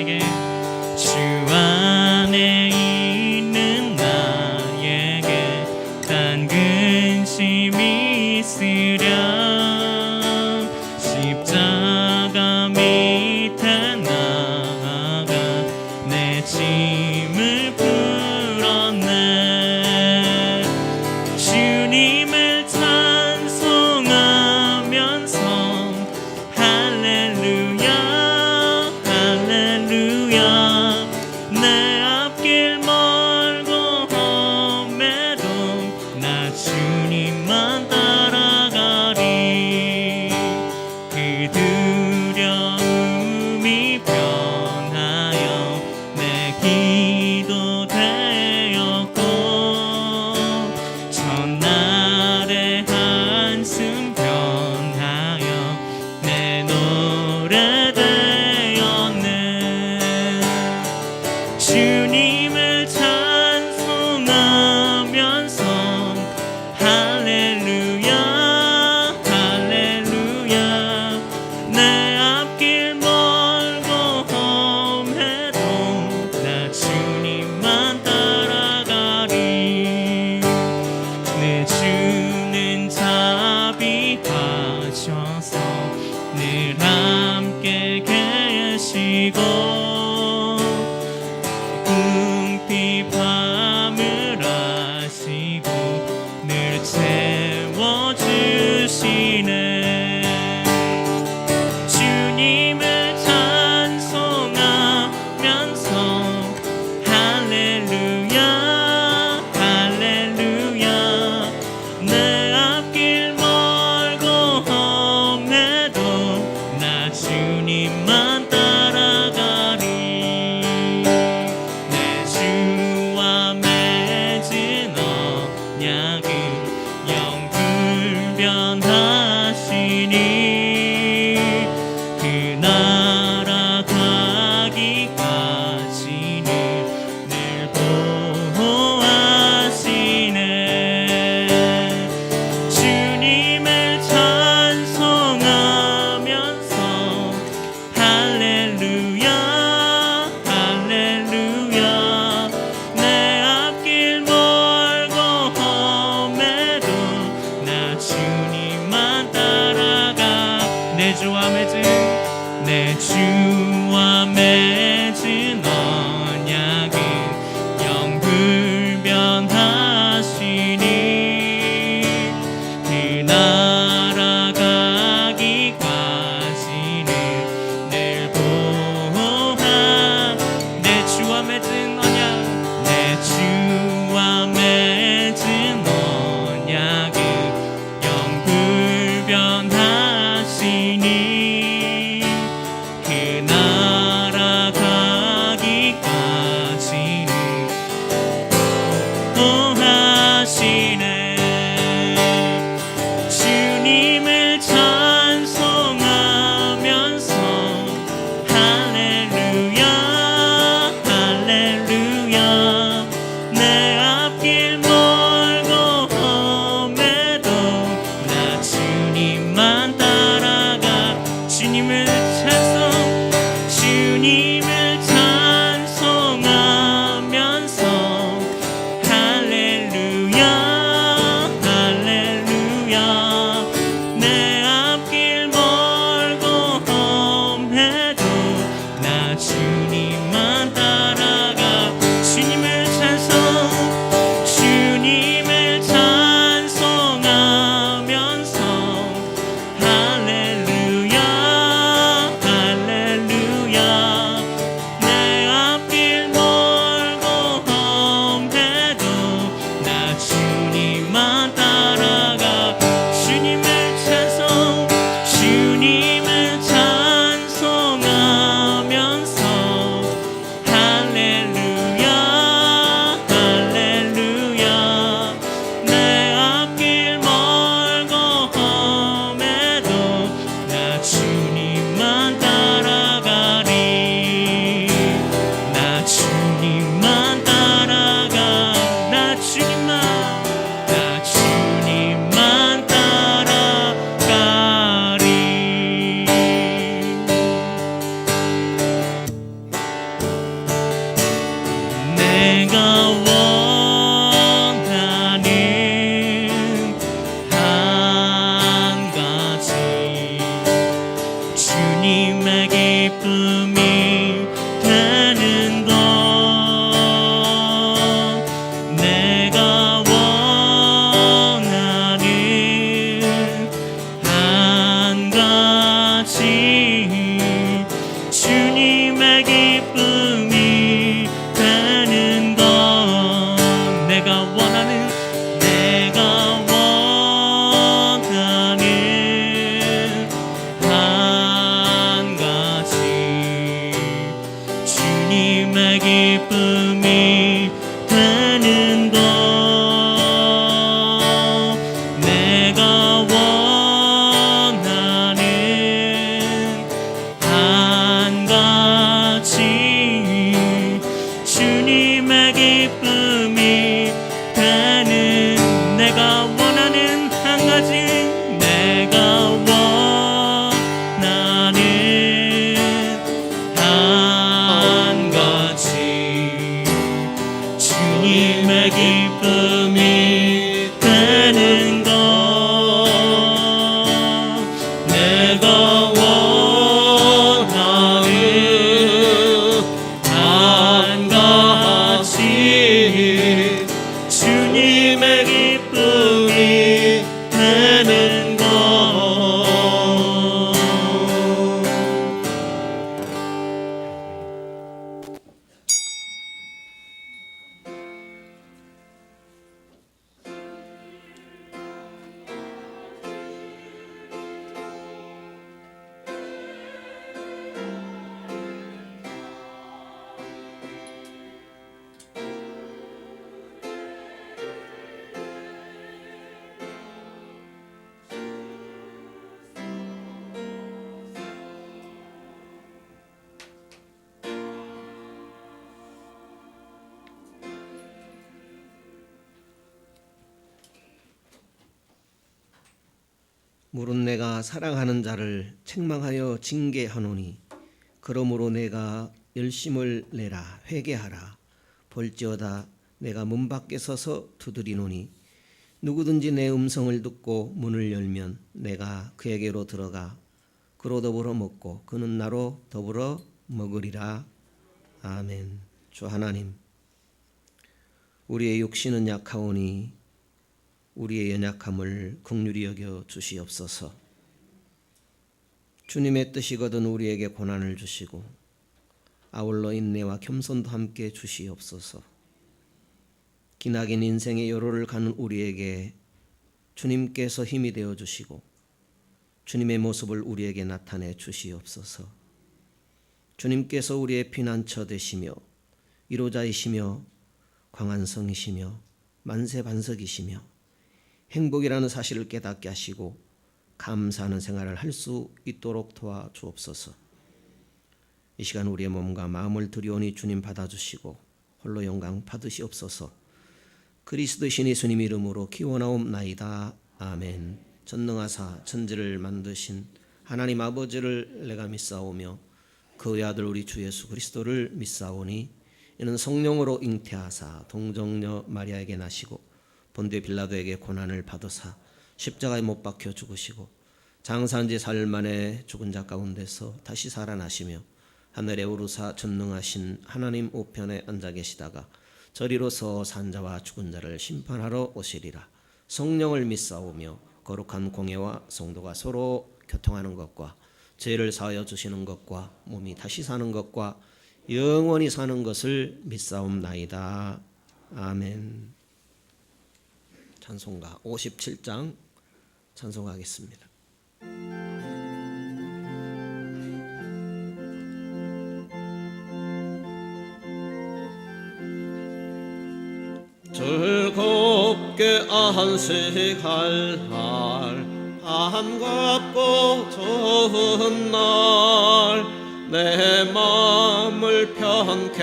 나에게 주 안에 있는 나에게 단 근심이 있으랴 십자가 밑에 나아가 내 짐을 풀었네 주님을 찬송하면서 할렐루야 할렐루야 내 앞길 멀고 험해도 나 주님만 따라가리 그 두려움이 변하여 내 기도 되었고 첫날의 한숨 변하여 내 노래 되었네 주님을 찬송하면서 할렐루야 할렐루야 내 앞길 멀고 험해도 나 주님만 따라가리 내 주는 자비하셔서 늘 함께 계시고 궁핍 밤을 아시고 늘 채워주시네 주님을 찬송하면서 할렐루야 할렐루야 내 앞길 멀고 험해도 나 주님만 따라가리 내 주와 맺은 언약은 영불변하시니 그 나라 가기까지는 늘 보호하시네 주님을 찬송하면서 할렐루야 할렐루야 내 앞길 멀고 험해도 나 주님만 따라가 내 주와 맺은 언약은 영불변하시니 그 나라 가기까지는 늘 보호하 내 주와 맺은 언약 내 주와 맺은 언약은 영불변하시니 그 나라 가기까지는 보호하시네 주님을 찬송하면서 할렐루야 할렐루야 내 앞길 멀고 험해도 나 주님만 따라가 주님을 찬송하면서 할렐루야 할렐루야 내 앞길 멀고 험해도 나 주님만 따라가 주님을 찬송하면서 할렐루야 할렐루야 내 앞길 멀고 험해도 나 주님만 따라가 주님을 찬송하면서 내가 원하는 한 가지 주님의 기쁨이 되는 것 내가 원하는 한 가지 주님의 기쁨이 되는 것 내가 원하는 한 가지 주님의 기쁨이 되는 것 내가 원하는 한 가지 주님의 기쁨이 되는 내가 원하는 한 가지 내가 원하는 한 가지 주님의 기쁨이 되는 것 내가 원하는 한 가지 주님의 기쁨이 되는 것 물은 내가 사랑하는 자를 책망하여 징계하노니 그러므로 내가 열심을 내라 회개하라 볼지어다 내가 문 밖에 서서 두드리노니 누구든지 내 음성을 듣고 문을 열면 내가 그에게로 들어가 그로 더불어 먹고 그는 나로 더불어 먹으리라. 아멘. 주 하나님, 우리의 육신은 약하오니 우리의 연약함을 긍휼히 여겨 주시옵소서. 주님의 뜻이거든 우리에게 고난을 주시고 아울러 인내와 겸손도 함께 주시옵소서. 기나긴 인생의 여로를 가는 우리에게 주님께서 힘이 되어 주시고 주님의 모습을 우리에게 나타내 주시옵소서. 주님께서 우리의 피난처 되시며 위로자이시며 강한 성이시며 만세 반석이시며 행복이라는 사실을 깨닫게 하시고 감사하는 생활을 할 수 있도록 도와주옵소서. 이 시간 우리의 몸과 마음을 드리오니 주님 받아주시고 홀로 영광 받으시옵소서. 그리스도 신 예수님 이름으로 기원하옵나이다. 아멘. 전능하사 천지를 만드신 하나님 아버지를 내가 믿사오며 그의 아들 우리 주 예수 그리스도를 믿사오니 이는 성령으로 잉태하사 동정녀 마리아에게 나시고 본디오 빌라도에게 고난을 받으사 십자가에 못 박혀 죽으시고 장사한 지 사흘 만에 죽은 자 가운데서 다시 살아나시며 하늘에 오르사 전능하신 하나님 우편에 앉아 계시다가 저리로서 산자와 죽은 자를 심판하러 오시리라. 성령을 믿사오며 거룩한 공예와 성도가 서로 교통하는 것과 죄를 사하여 주시는 것과 몸이 다시 사는 것과 영원히 사는 것을 믿사옵나이다. 아멘. 찬송가 57장 찬송하겠습니다. 즐겁게 안식할 날 반갑고 좋은 날 내 마음을 편케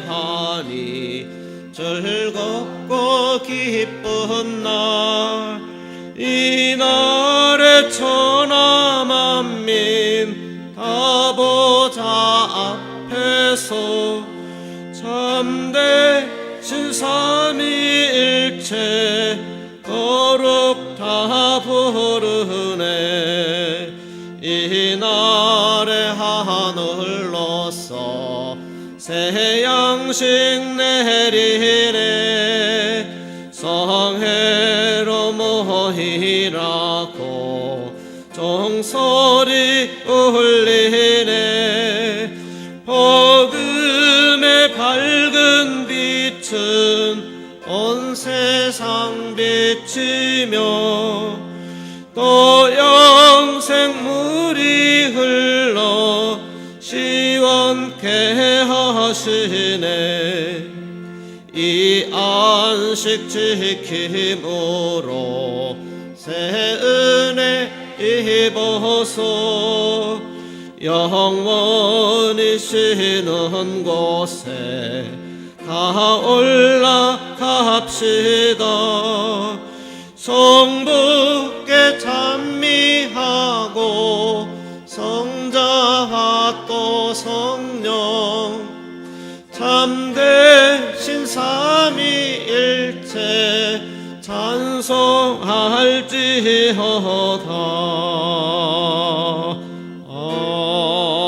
하니 즐겁고 기쁜 날 이 날에 천하 만민 다 보자 앞에서 참되 신삼위일체 거룩 다 부르네. 이날의 하늘로서 새 양식 내리네. 성회로 모이라고 종소리 울리네. 복음의 밝은 빛은 온 세상 비치며 또 영생물이 흘러 시원케 하시네. 이 안식 지킴으로 새 은혜 입어서 영원히 쉬는 곳에 다 올라갑시다. 성부께 찬미하고 성자와 또 성령 참되신 삼위일체 찬송할지어다. 아멘.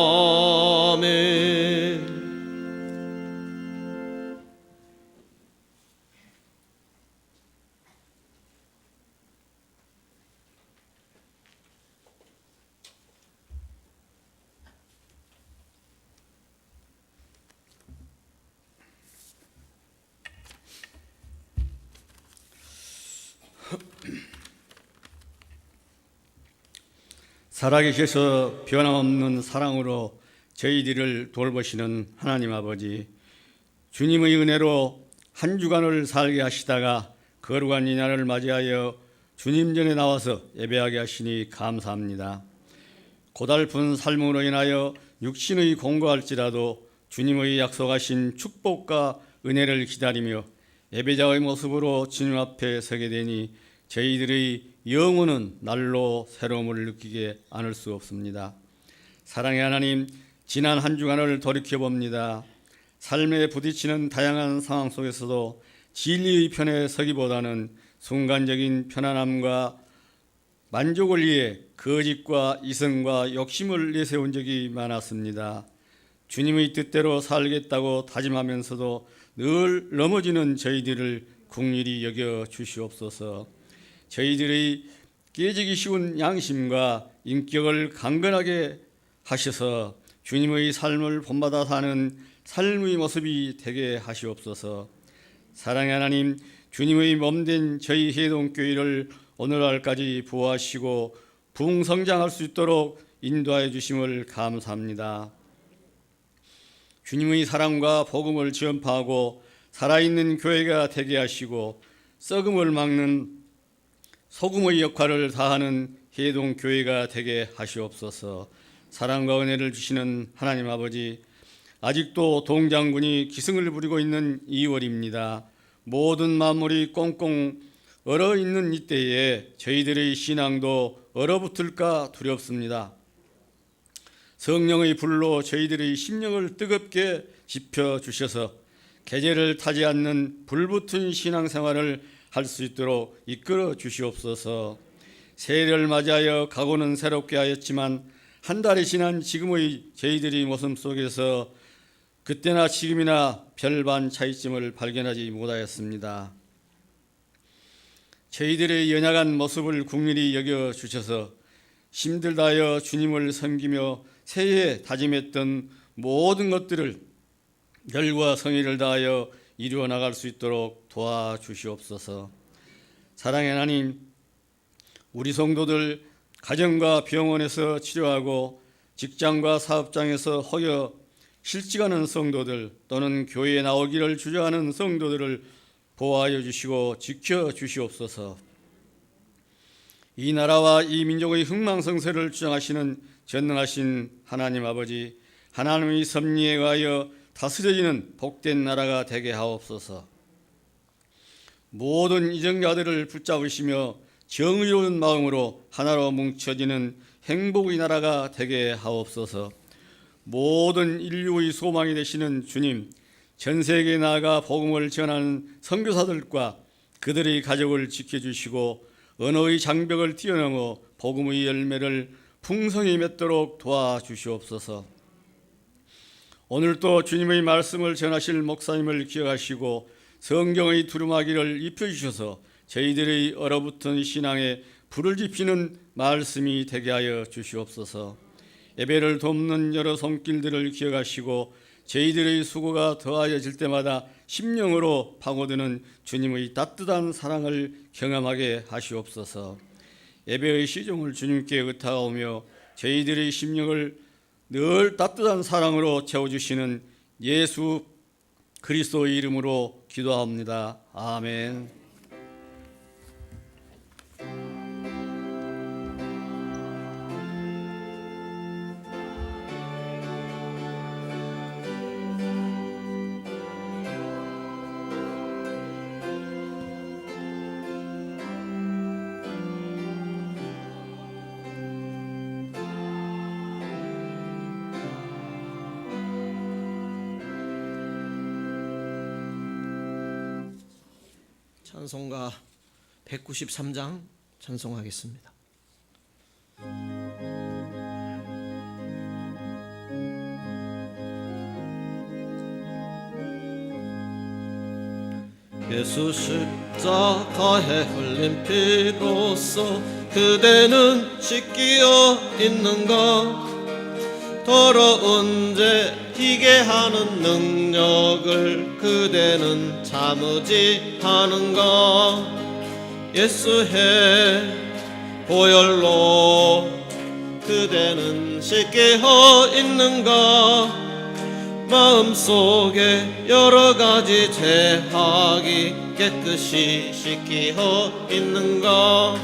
살아계셔서 변함없는 사랑으로 저희들을 돌보시는 하나님 아버지, 주님의 은혜로 한 주간을 살게 하시다가 거룩한 이 날을 맞이하여 주님 전에 나와서 예배하게 하시니 감사합니다. 고달픈 삶으로 인하여 육신의 공고할지라도 주님의 약속하신 축복과 은혜를 기다리며 예배자의 모습으로 주님 앞에 서게 되니 저희들의 영혼은 날로 새로움을 느끼게 않을 수 없습니다. 사랑의 하나님, 지난 한 주간을 돌이켜봅니다. 삶에 부딪히는 다양한 상황 속에서도 진리의 편에 서기보다는 순간적인 편안함과 만족을 위해 거짓과 이성과 욕심을 내세운 적이 많았습니다. 주님의 뜻대로 살겠다고 다짐하면서도 늘 넘어지는 저희들을 긍휼히 여겨 주시옵소서. 저희들의 깨지기 쉬운 양심과 인격을 강건하게 하셔서 주님의 삶을 본받아 사는 삶의 모습이 되게 하시옵소서. 사랑의 하나님, 주님의 몸된 저희 해동교회를 오늘날까지 부하시고 부흥성장할 수 있도록 인도하여 주심을 감사합니다. 주님의 사랑과 복음을 전파하고 살아있는 교회가 되게 하시고 썩음을 막는 소금의 역할을 다하는 해동교회가 되게 하시옵소서. 사랑과 은혜를 주시는 하나님 아버지, 아직도 동장군이 기승을 부리고 있는 2월입니다. 모든 만물이 꽁꽁 얼어있는 이때에 저희들의 신앙도 얼어붙을까 두렵습니다. 성령의 불로 저희들의 심령을 뜨겁게 지펴주셔서 계절을 타지 않는 불붙은 신앙생활을 할 수 있도록 이끌어 주시옵소서. 새해를 맞이하여 각오는 새롭게 하였지만 한 달이 지난 지금의 저희들의 모습 속에서 그때나 지금이나 별반 차이점을 발견하지 못하였습니다. 저희들의 연약한 모습을 긍휼히 여겨 주셔서 힘들다 하여 주님을 섬기며 새해에 다짐했던 모든 것들을 열과 성의를 다하여 이루어 나갈 수 있도록 도와주시옵소서. 사랑의 하나님, 우리 성도들 가정과 병원에서 치료하고 직장과 사업장에서 허여 실직하는 성도들 또는 교회에 나오기를 주저하는 성도들을 보호하여 주시고 지켜 주시옵소서. 이 나라와 이 민족의 흥망성쇠를 주장하시는 전능하신 하나님 아버지, 하나님의 섭리에 의하여 다스려지는 복된 나라가 되게 하옵소서. 모든 이정자들을 붙잡으시며 정의로운 마음으로 하나로 뭉쳐지는 행복의 나라가 되게 하옵소서. 모든 인류의 소망이 되시는 주님, 전 세계에 나아가 복음을 전하는 선교사들과 그들의 가족을 지켜주시고 언어의 장벽을 뛰어넘어 복음의 열매를 풍성히 맺도록 도와주시옵소서. 오늘도 주님의 말씀을 전하실 목사님을 기억하시고 성경의 두루마기를 입혀주셔서 저희들의 얼어붙은 신앙에 불을 지피는 말씀이 되게 하여 주시옵소서. 예배를 돕는 여러 손길들을 기억하시고 저희들의 수고가 더하여질 때마다 심령으로 파고드는 주님의 따뜻한 사랑을 경험하게 하시옵소서. 예배의 시종을 주님께 의탁하오며 저희들의 심령을 늘 따뜻한 사랑으로 채워주시는 예수 그리스도의 이름으로 기도합니다. 아멘. 찬송가 193장 찬송하겠습니다. 예수 십자가에 흘린 피로써 그대는 씻기어 있는가? 더러운 죄 희게 하는 능력을 그대는 참으지 하는가? 예수의 보혈로 그대는 씻기어 있는가? 마음속에 여러 가지 죄악이 깨끗이 씻기어 있는가?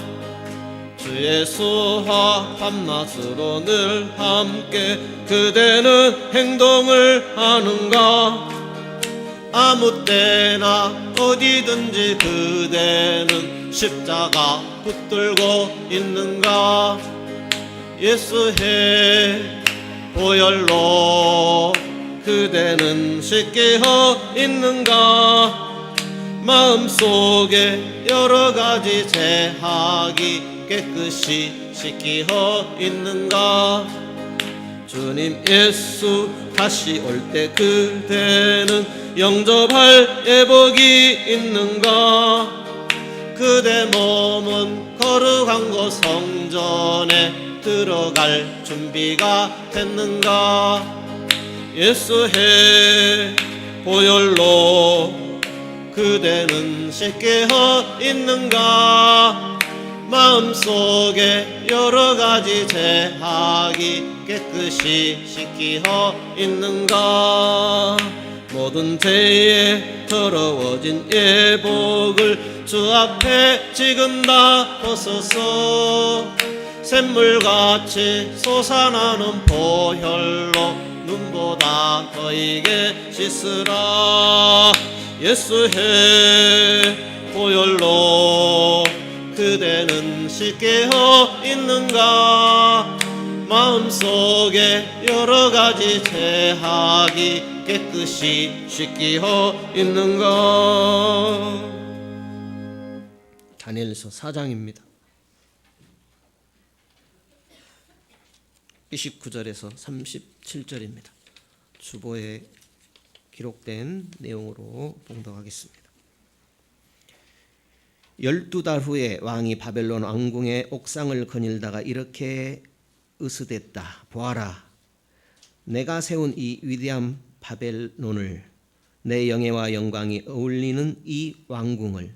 주 예수와 밤낮으로 늘 함께 그대는 행동을 하는가? 아무 때나 어디든지 그대는 십자가 붙들고 있는가? 예수의 보혈로 그대는 씻기어 있는가? 마음속에 여러 가지 죄악이 깨끗이 씻기어 있는가? 주님 예수 다시 올 때 그대는 영접할 예복이 있는가? 그대 몸은 거룩한 곳 성전에 들어갈 준비가 됐는가? 예수의 보혈로 그대는 씻기어 있는가? 마음속에 여러 가지 죄악이 깨끗이 씻기어 있는가? 모든 죄에 더러워진 예복을 주 앞에 지금 다 벗어서 샘물같이 솟아나는 보혈로 눈보다 더이게 씻으라. 예수의 보혈로 그대는 씻기어 있는가? 마음속에 여러 가지 죄악이 깨끗이 씻기어 있는가? 다니엘서 4장입니다. 29절에서 37절입니다. 주보에 기록된 내용으로 봉독하겠습니다. 12달 후에 왕이 바벨론 왕궁의 옥상을 거닐다가 이렇게 으스댔다. 보아라, 내가 세운 이 위대한 바벨론을, 내 영예와 영광이 어울리는 이 왕궁을.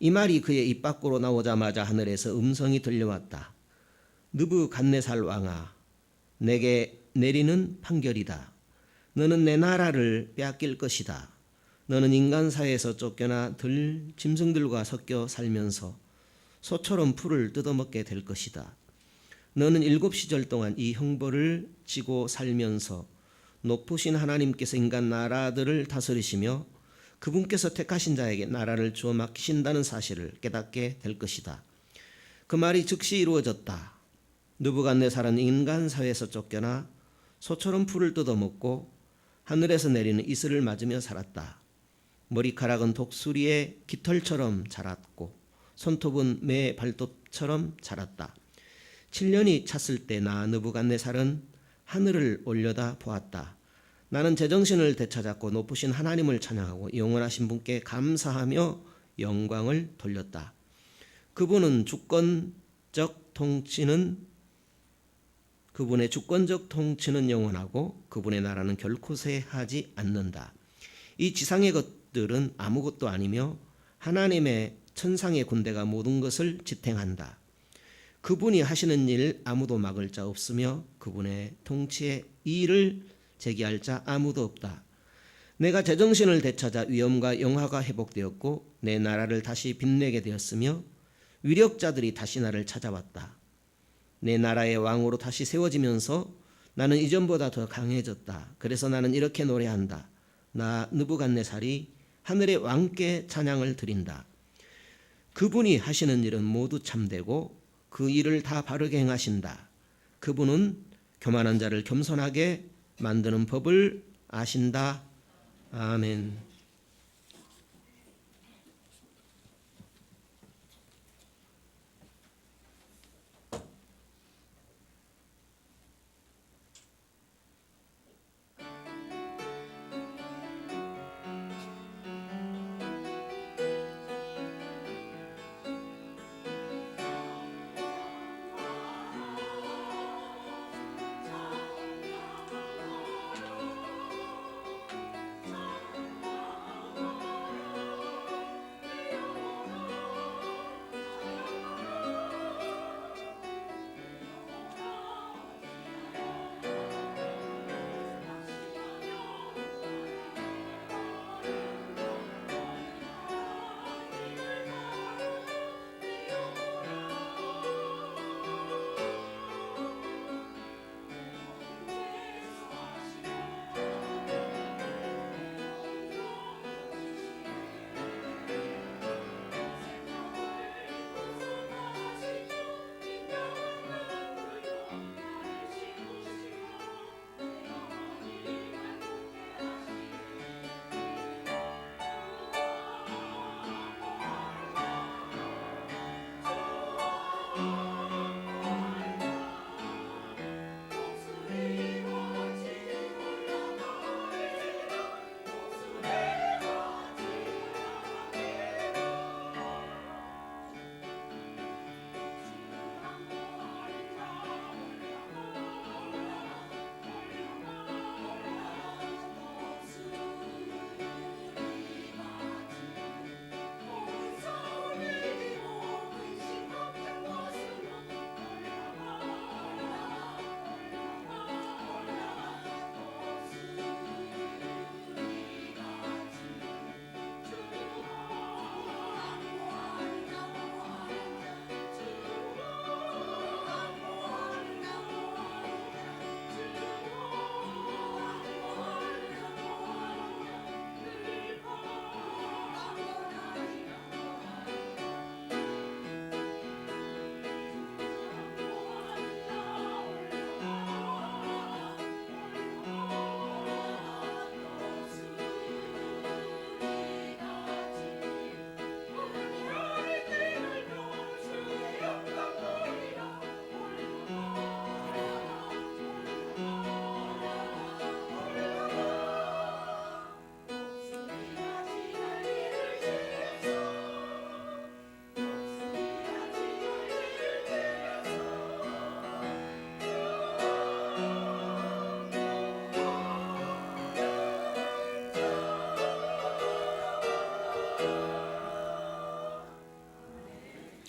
이 말이 그의 입 밖으로 나오자마자 하늘에서 음성이 들려왔다. 느부갓네살 왕아, 내게 내리는 판결이다. 너는 내 나라를 빼앗길 것이다. 너는 인간 사회에서 쫓겨나 짐승들과 섞여 살면서 소처럼 풀을 뜯어먹게 될 것이다. 너는 7시절 동안 이 형벌을 지고 살면서 높으신 하나님께서 인간 나라들을 다스리시며 그분께서 택하신 자에게 나라를 주어 맡기신다는 사실을 깨닫게 될 것이다. 그 말이 즉시 이루어졌다. 느부갓네살은 인간 사회에서 쫓겨나 소처럼 풀을 뜯어먹고 하늘에서 내리는 이슬을 맞으며 살았다. 머리카락은 독수리의 깃털처럼 자랐고 손톱은 매 발톱처럼 자랐다. 7년이 찼을 때 나 느부갓네살은 하늘을 올려다 보았다. 나는 제정신을 되찾았고 높으신 하나님을 찬양하고 영원하신 분께 감사하며 영광을 돌렸다. 그분의 주권적 통치는 영원하고 그분의 나라는 결코 쇠하지 않는다. 이 지상의 것들은 아무것도 아니며 하나님의 천상의 군대가 모든 것을 지탱한다. 그분이 하시는 일 아무도 막을 자 없으며 그분의 통치에 이의를 제기할 자 아무도 없다. 내가 제정신을 되찾아 위엄과 영화가 회복되었고 내 나라를 다시 빛내게 되었으며 위력자들이 다시 나를 찾아왔다. 내 나라의 왕으로 다시 세워지면서 나는 이전보다 더 강해졌다. 그래서 나는 이렇게 노래한다. 나 느부갓네살이 하늘의 왕께 찬양을 드린다. 그분이 하시는 일은 모두 참되고 그 일을 다 바르게 행하신다. 그분은 교만한 자를 겸손하게 만드는 법을 아신다. 아멘.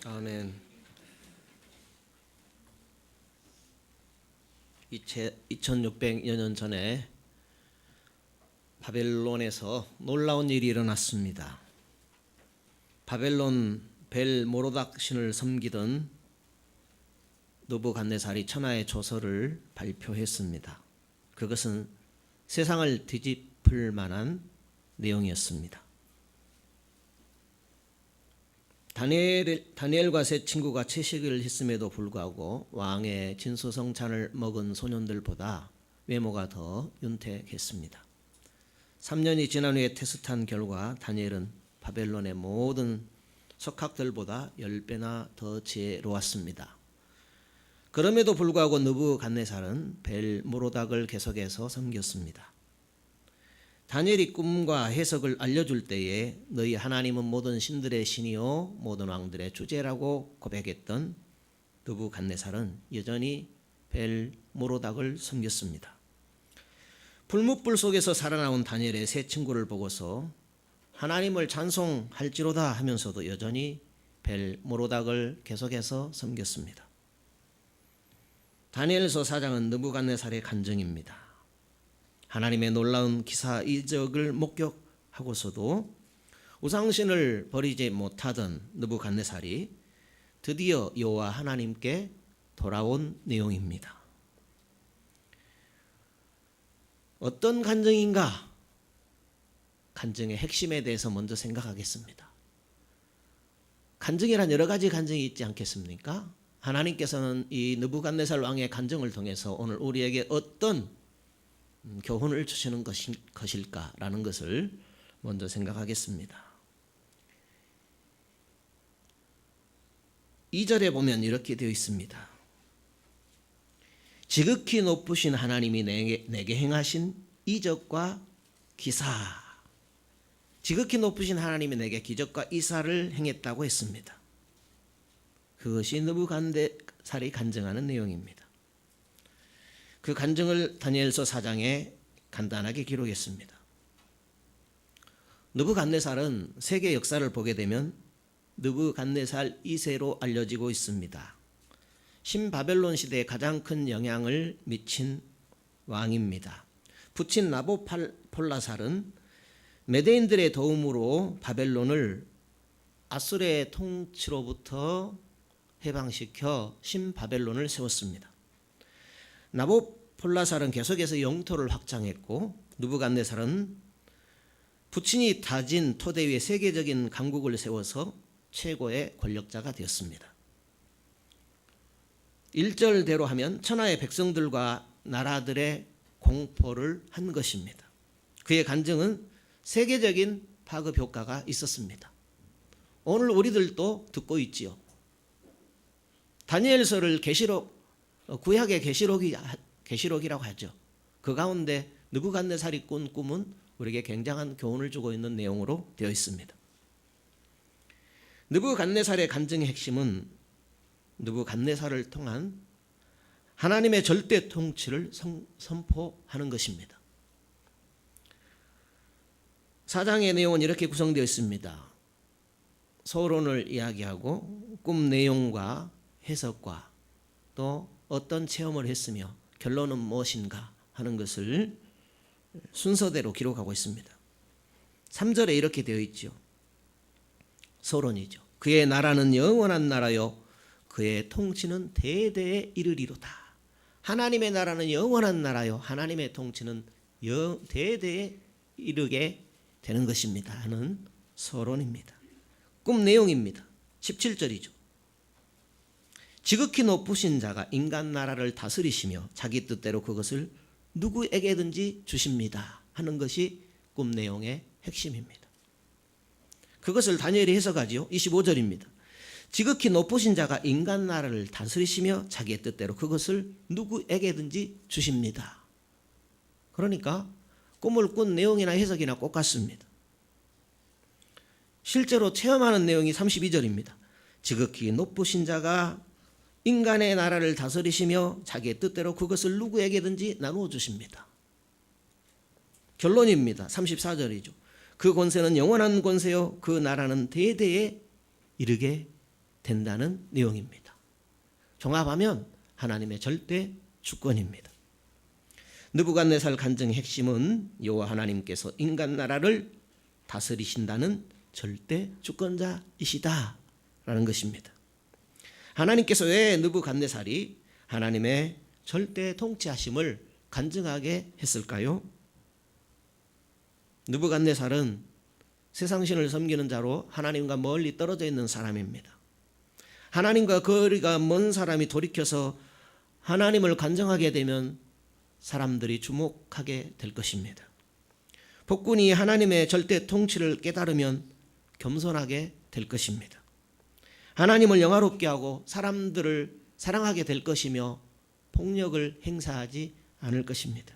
아멘. 2600여 년 전에 바벨론에서 놀라운 일이 일어났습니다. 바벨론 벨모로닥 신을 섬기던 느부갓네살이 천하의 조서를 발표했습니다. 그것은 세상을 뒤집을 만한 내용이었습니다. 다니엘과 세 친구가 채식을 했음에도 불구하고 왕의 진수성찬을 먹은 소년들보다 외모가 더 윤택했습니다. 3년이 지난 후에 테스트한 결과 다니엘은 바벨론의 모든 석학들보다 10배나 더 지혜로웠습니다. 그럼에도 불구하고 느부갓네살은 벨모로닥을 계속해서 섬겼습니다. 다니엘이 꿈과 해석을 알려줄 때에 너희 하나님은 모든 신들의 신이요 모든 왕들의 주제라고 고백했던 느부갓네살은 여전히 벨모로닥을 섬겼습니다. 불뭇불 속에서 살아나온 다니엘의 세 친구를 보고서 하나님을 찬송할지로다 하면서도 여전히 벨모로닥을 계속해서 섬겼습니다. 다니엘서 4장은 느부갓네살의 간증입니다. 하나님의 놀라운 기사 이적을 목격하고서도 우상신을 버리지 못하던 느부갓네살이 드디어 여호와 하나님께 돌아온 내용입니다. 어떤 간증인가? 간증의 핵심에 대해서 먼저 생각하겠습니다. 간증이란 여러 가지 간증이 있지 않겠습니까? 하나님께서는 이 느부갓네살 왕의 간증을 통해서 오늘 우리에게 어떤 교훈을 주시는 것일까라는 것을 먼저 생각하겠습니다. 2절에 보면 이렇게 되어 있습니다. 지극히 높으신 하나님이 내게 행하신 이적과 기사. 지극히 높으신 하나님이 내게 기적과 이사를 행했다고 했습니다. 그것이 느부갓네살이 간증하는 내용입니다. 그 간증을 다니엘서 4장에 간단하게 기록했습니다. 느부갓네살은 세계 역사를 보게 되면 느부갓네살 2세로 알려지고 있습니다. 신바벨론 시대에 가장 큰 영향을 미친 왕입니다. 부친 나보폴라살은 메대인들의 도움으로 바벨론을 아수르의 통치로부터 해방시켜 신바벨론을 세웠습니다. 나보폴라살은 계속해서 영토를 확장했고 느부갓네살은 부친이 다진 토대 위에 세계적인 강국을 세워서 최고의 권력자가 되었습니다. 1절대로 하면 천하의 백성들과 나라들의 공포를 한 것입니다. 그의 간증은 세계적인 파급 효과가 있었습니다. 오늘 우리들도 듣고 있지요. 다니엘서를 구약의 계시록이라고 하죠. 그 가운데 느부갓네살이 꾼 꿈은 우리에게 굉장한 교훈을 주고 있는 내용으로 되어 있습니다. 느부갓네살의 간증의 핵심은 느부갓네살을 통한 하나님의 절대 통치를 선포하는 것입니다. 4장의 내용은 이렇게 구성되어 있습니다. 서론을 이야기하고 꿈 내용과 해석과 또 어떤 체험을 했으며 결론은 무엇인가 하는 것을 순서대로 기록하고 있습니다. 3절에 이렇게 되어 있죠. 서론이죠. 그의 나라는 영원한 나라요 그의 통치는 대대에 이르리로다. 하나님의 나라는 영원한 나라요 하나님의 통치는 대대에 이르게 되는 것입니다 하는 서론입니다. 꿈 내용입니다. 17절이죠. 지극히 높으신 자가 인간 나라를 다스리시며 자기 뜻대로 그것을 누구에게든지 주십니다 하는 것이 꿈 내용의 핵심입니다. 그것을 다니엘이 해석하지요. 25절입니다. 지극히 높으신 자가 인간 나라를 다스리시며 자기의 뜻대로 그것을 누구에게든지 주십니다. 그러니까 꿈을 꾼 내용이나 해석이나 똑같습니다. 실제로 체험하는 내용이 32절입니다. 지극히 높으신 자가 인간의 나라를 다스리시며 자기의 뜻대로 그것을 누구에게든지 나누어 주십니다. 결론입니다. 34절이죠. 그 권세는 영원한 권세요 그 나라는 대대에 이르게 된다는 내용입니다. 종합하면 하나님의 절대 주권입니다. 느부갓네살 간증의 핵심은 여호와 하나님께서 인간 나라를 다스리신다는 절대 주권자이시다라는 것입니다. 하나님께서 왜 느부갓네살이 하나님의 절대 통치하심을 간증하게 했을까요? 느부갓네살은 세상신을 섬기는 자로 하나님과 멀리 떨어져 있는 사람입니다. 하나님과 거리가 먼 사람이 돌이켜서 하나님을 간증하게 되면 사람들이 주목하게 될 것입니다. 폭군이 하나님의 절대 통치를 깨달으면 겸손하게 될 것입니다. 하나님을 영화롭게 하고 사람들을 사랑하게 될 것이며 폭력을 행사하지 않을 것입니다.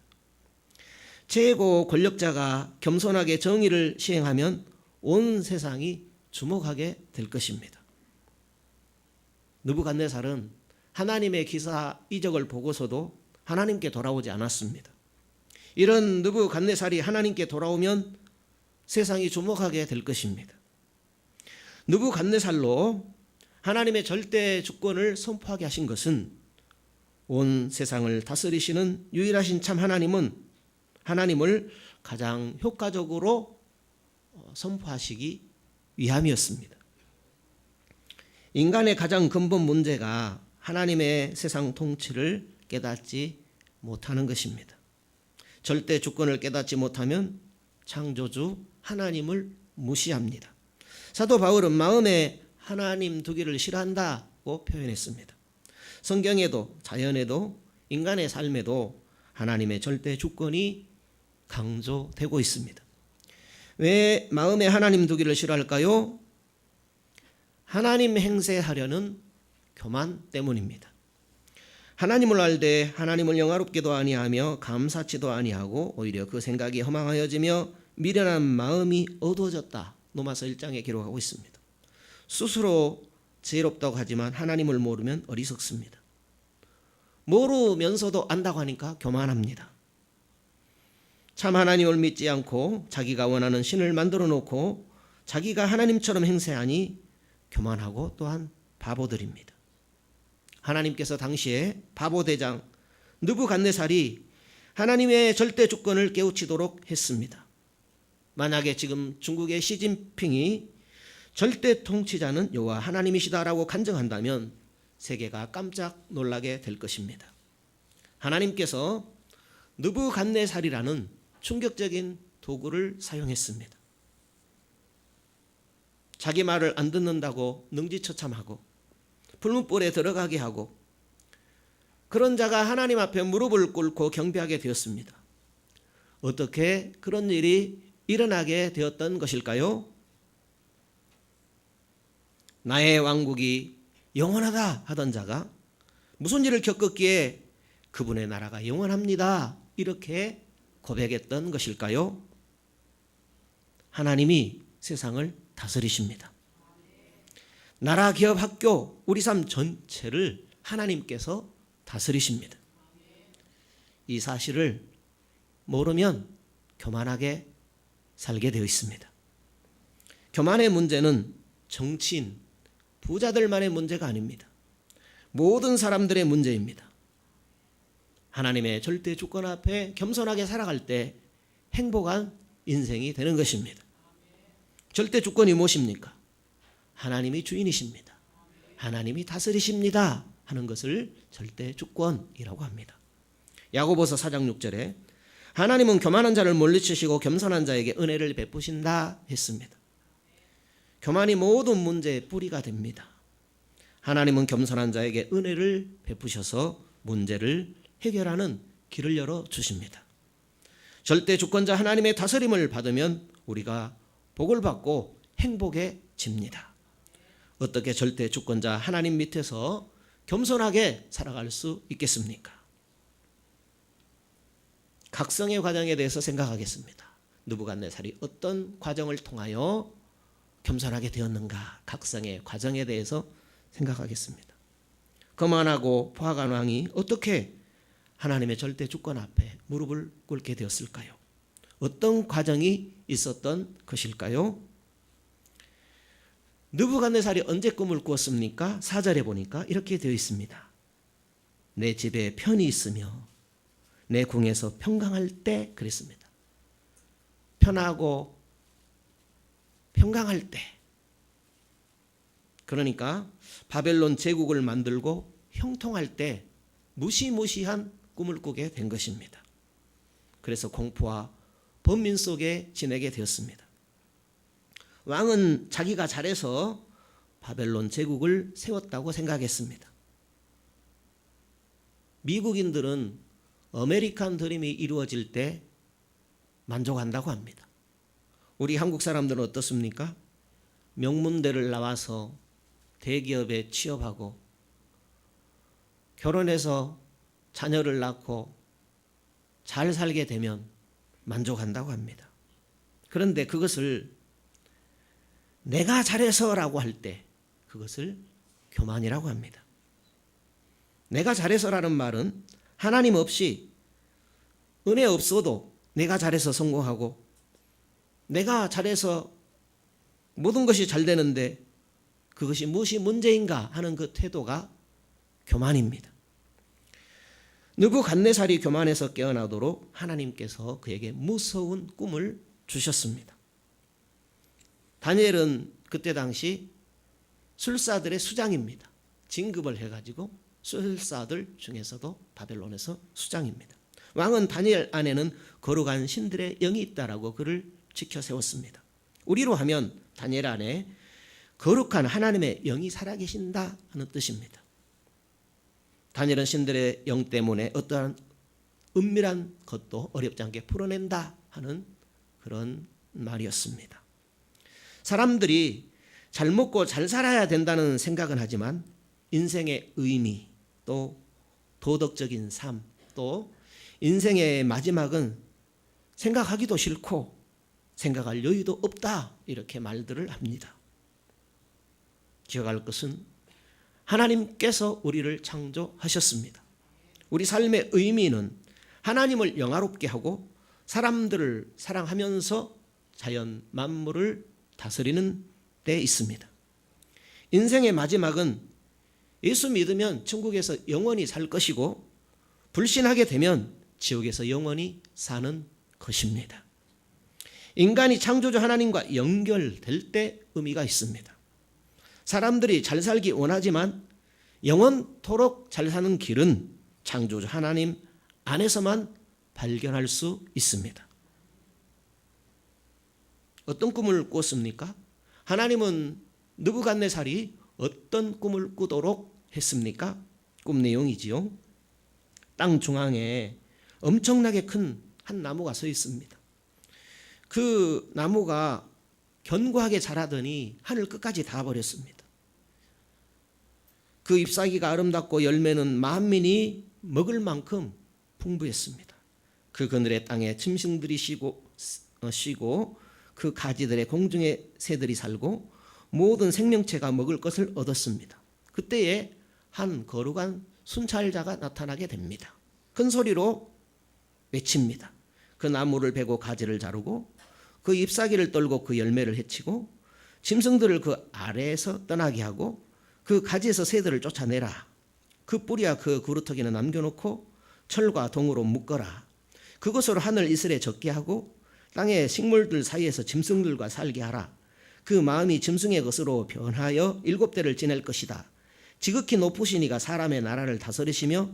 최고 권력자가 겸손하게 정의를 시행하면 온 세상이 주목하게 될 것입니다. 느부갓네살은 하나님의 기사 이적을 보고서도 하나님께 돌아오지 않았습니다. 이런 느부갓네살이 하나님께 돌아오면 세상이 주목하게 될 것입니다. 느부갓네살로 하나님의 절대 주권을 선포하게 하신 것은 온 세상을 다스리시는 유일하신 참 하나님을 가장 효과적으로 선포하시기 위함이었습니다. 인간의 가장 근본 문제가 하나님의 세상 통치를 깨닫지 못하는 것입니다. 절대 주권을 깨닫지 못하면 창조주 하나님을 무시합니다. 사도 바울은 마음에 하나님 두기를 싫어한다고 표현했습니다. 성경에도 자연에도 인간의 삶에도 하나님의 절대 주권이 강조되고 있습니다. 왜 마음에 하나님 두기를 싫어할까요? 하나님 행세하려는 교만 때문입니다. 하나님을 알되 하나님을 영화롭게도 아니하며 감사치도 아니하고 오히려 그 생각이 허망하여지며 미련한 마음이 어두워졌다. 로마서 1장에 기록하고 있습니다. 스스로 지혜롭다고 하지만 하나님을 모르면 어리석습니다. 모르면서도 안다고 하니까 교만합니다. 참 하나님을 믿지 않고 자기가 원하는 신을 만들어 놓고 자기가 하나님처럼 행세하니 교만하고 또한 바보들입니다. 하나님께서 당시에 바보대장 느부갓네살이 하나님의 절대 주권을 깨우치도록 했습니다. 만약에 지금 중국의 시진핑이 절대 통치자는 여호와 하나님이시다라고 간증한다면 세계가 깜짝 놀라게 될 것입니다. 하나님께서 느부갓네살이라는 충격적인 도구를 사용했습니다. 자기 말을 안 듣는다고 능지처참하고 불문불에 들어가게 하고 그런 자가 하나님 앞에 무릎을 꿇고 경배하게 되었습니다. 어떻게 그런 일이 일어나게 되었던 것일까요? 나의 왕국이 영원하다 하던 자가 무슨 일을 겪었기에 그분의 나라가 영원합니다 이렇게 고백했던 것일까요? 하나님이 세상을 다스리십니다. 나라, 기업, 학교, 우리 삶 전체를 하나님께서 다스리십니다. 이 사실을 모르면 교만하게 살게 되어 있습니다. 교만의 문제는 정치인, 부자들만의 문제가 아닙니다. 모든 사람들의 문제입니다. 하나님의 절대 주권 앞에 겸손하게 살아갈 때 행복한 인생이 되는 것입니다. 절대 주권이 무엇입니까? 하나님이 주인이십니다. 하나님이 다스리십니다 하는 것을 절대 주권이라고 합니다. 야고보서 4장 6절에 하나님은 교만한 자를 물리치시고 겸손한 자에게 은혜를 베푸신다 했습니다. 교만이 모든 문제의 뿌리가 됩니다. 하나님은 겸손한 자에게 은혜를 베푸셔서 문제를 해결하는 길을 열어주십니다. 절대 주권자 하나님의 다스림을 받으면 우리가 복을 받고 행복해집니다. 어떻게 절대 주권자 하나님 밑에서 겸손하게 살아갈 수 있겠습니까? 각성의 과정에 대해서 생각하겠습니다. 느부갓네살이 어떤 과정을 통하여 겸손하게 되었는가? 각성의 과정에 대해서 생각하겠습니다. 거만하고 포악한 왕이 어떻게 하나님의 절대 주권 앞에 무릎을 꿇게 되었을까요? 어떤 과정이 있었던 것일까요? 느부갓네살이 언제 꿈을 꾸었습니까? 4절에 보니까 이렇게 되어 있습니다. 내 집에 편이 있으며 내 궁에서 평강할 때 그랬습니다. 편하고 평강할 때. 그러니까 바벨론 제국을 만들고 형통할 때 무시무시한 꿈을 꾸게 된 것입니다. 그래서 공포와 번민 속에 지내게 되었습니다. 왕은 자기가 잘해서 바벨론 제국을 세웠다고 생각했습니다. 미국인들은 아메리칸 드림이 이루어질 때 만족한다고 합니다. 우리 한국 사람들은 어떻습니까? 명문대를 나와서 대기업에 취업하고 결혼해서 자녀를 낳고 잘 살게 되면 만족한다고 합니다. 그런데 그것을 내가 잘해서라고 할 때 그것을 교만이라고 합니다. 내가 잘해서라는 말은 하나님 없이 은혜 없어도 내가 잘해서 성공하고 내가 잘해서 모든 것이 잘 되는데 그것이 무엇이 문제인가 하는 그 태도가 교만입니다. 느부갓네살이 교만해서 깨어나도록 하나님께서 그에게 무서운 꿈을 주셨습니다. 다니엘은 그때 당시 술사들의 수장입니다. 진급을 해가지고 술사들 중에서도 바벨론에서 수장입니다. 왕은 다니엘 안에는 거룩한 신들의 영이 있다라고 그를 지켜 세웠습니다. 우리로 하면 다니엘 안에 거룩한 하나님의 영이 살아계신다 하는 뜻입니다. 다니엘은 신들의 영 때문에 어떠한 은밀한 것도 어렵지 않게 풀어낸다 하는 그런 말이었습니다. 사람들이 잘 먹고 잘 살아야 된다는 생각은 하지만 인생의 의미 또 도덕적인 삶 또 인생의 마지막은 생각하기도 싫고 생각할 여유도 없다 이렇게 말들을 합니다. 기억할 것은 하나님께서 우리를 창조하셨습니다. 우리 삶의 의미는 하나님을 영화롭게 하고 사람들을 사랑하면서 자연 만물을 다스리는 데 있습니다. 인생의 마지막은 예수 믿으면 천국에서 영원히 살 것이고 불신하게 되면 지옥에서 영원히 사는 것입니다. 인간이 창조주 하나님과 연결될 때 의미가 있습니다. 사람들이 잘 살기 원하지만 영원토록 잘 사는 길은 창조주 하나님 안에서만 발견할 수 있습니다. 어떤 꿈을 꿨습니까? 하나님은 느부갓네살이 어떤 꿈을 꾸도록 했습니까? 꿈 내용이지요. 땅 중앙에 엄청나게 큰 한 나무가 서 있습니다. 그 나무가 견고하게 자라더니 하늘 끝까지 닿아버렸습니다. 그 잎사귀가 아름답고 열매는 만민이 먹을 만큼 풍부했습니다. 그 그늘의 땅에 짐승들이 쉬고 그 가지들의 공중에 새들이 살고 모든 생명체가 먹을 것을 얻었습니다. 그때에 한 거룩한 순찰자가 나타나게 됩니다. 큰 소리로 외칩니다. 그 나무를 베고 가지를 자르고 그 잎사귀를 떨고 그 열매를 해치고 짐승들을 그 아래에서 떠나게 하고 그 가지에서 새들을 쫓아내라. 그 뿌리와 그 그루터기는 남겨놓고 철과 동으로 묶어라. 그것으로 하늘 이슬에 젖게 하고 땅의 식물들 사이에서 짐승들과 살게 하라. 그 마음이 짐승의 것으로 변하여 7대를 지낼 것이다. 지극히 높으신 이가 사람의 나라를 다스리시며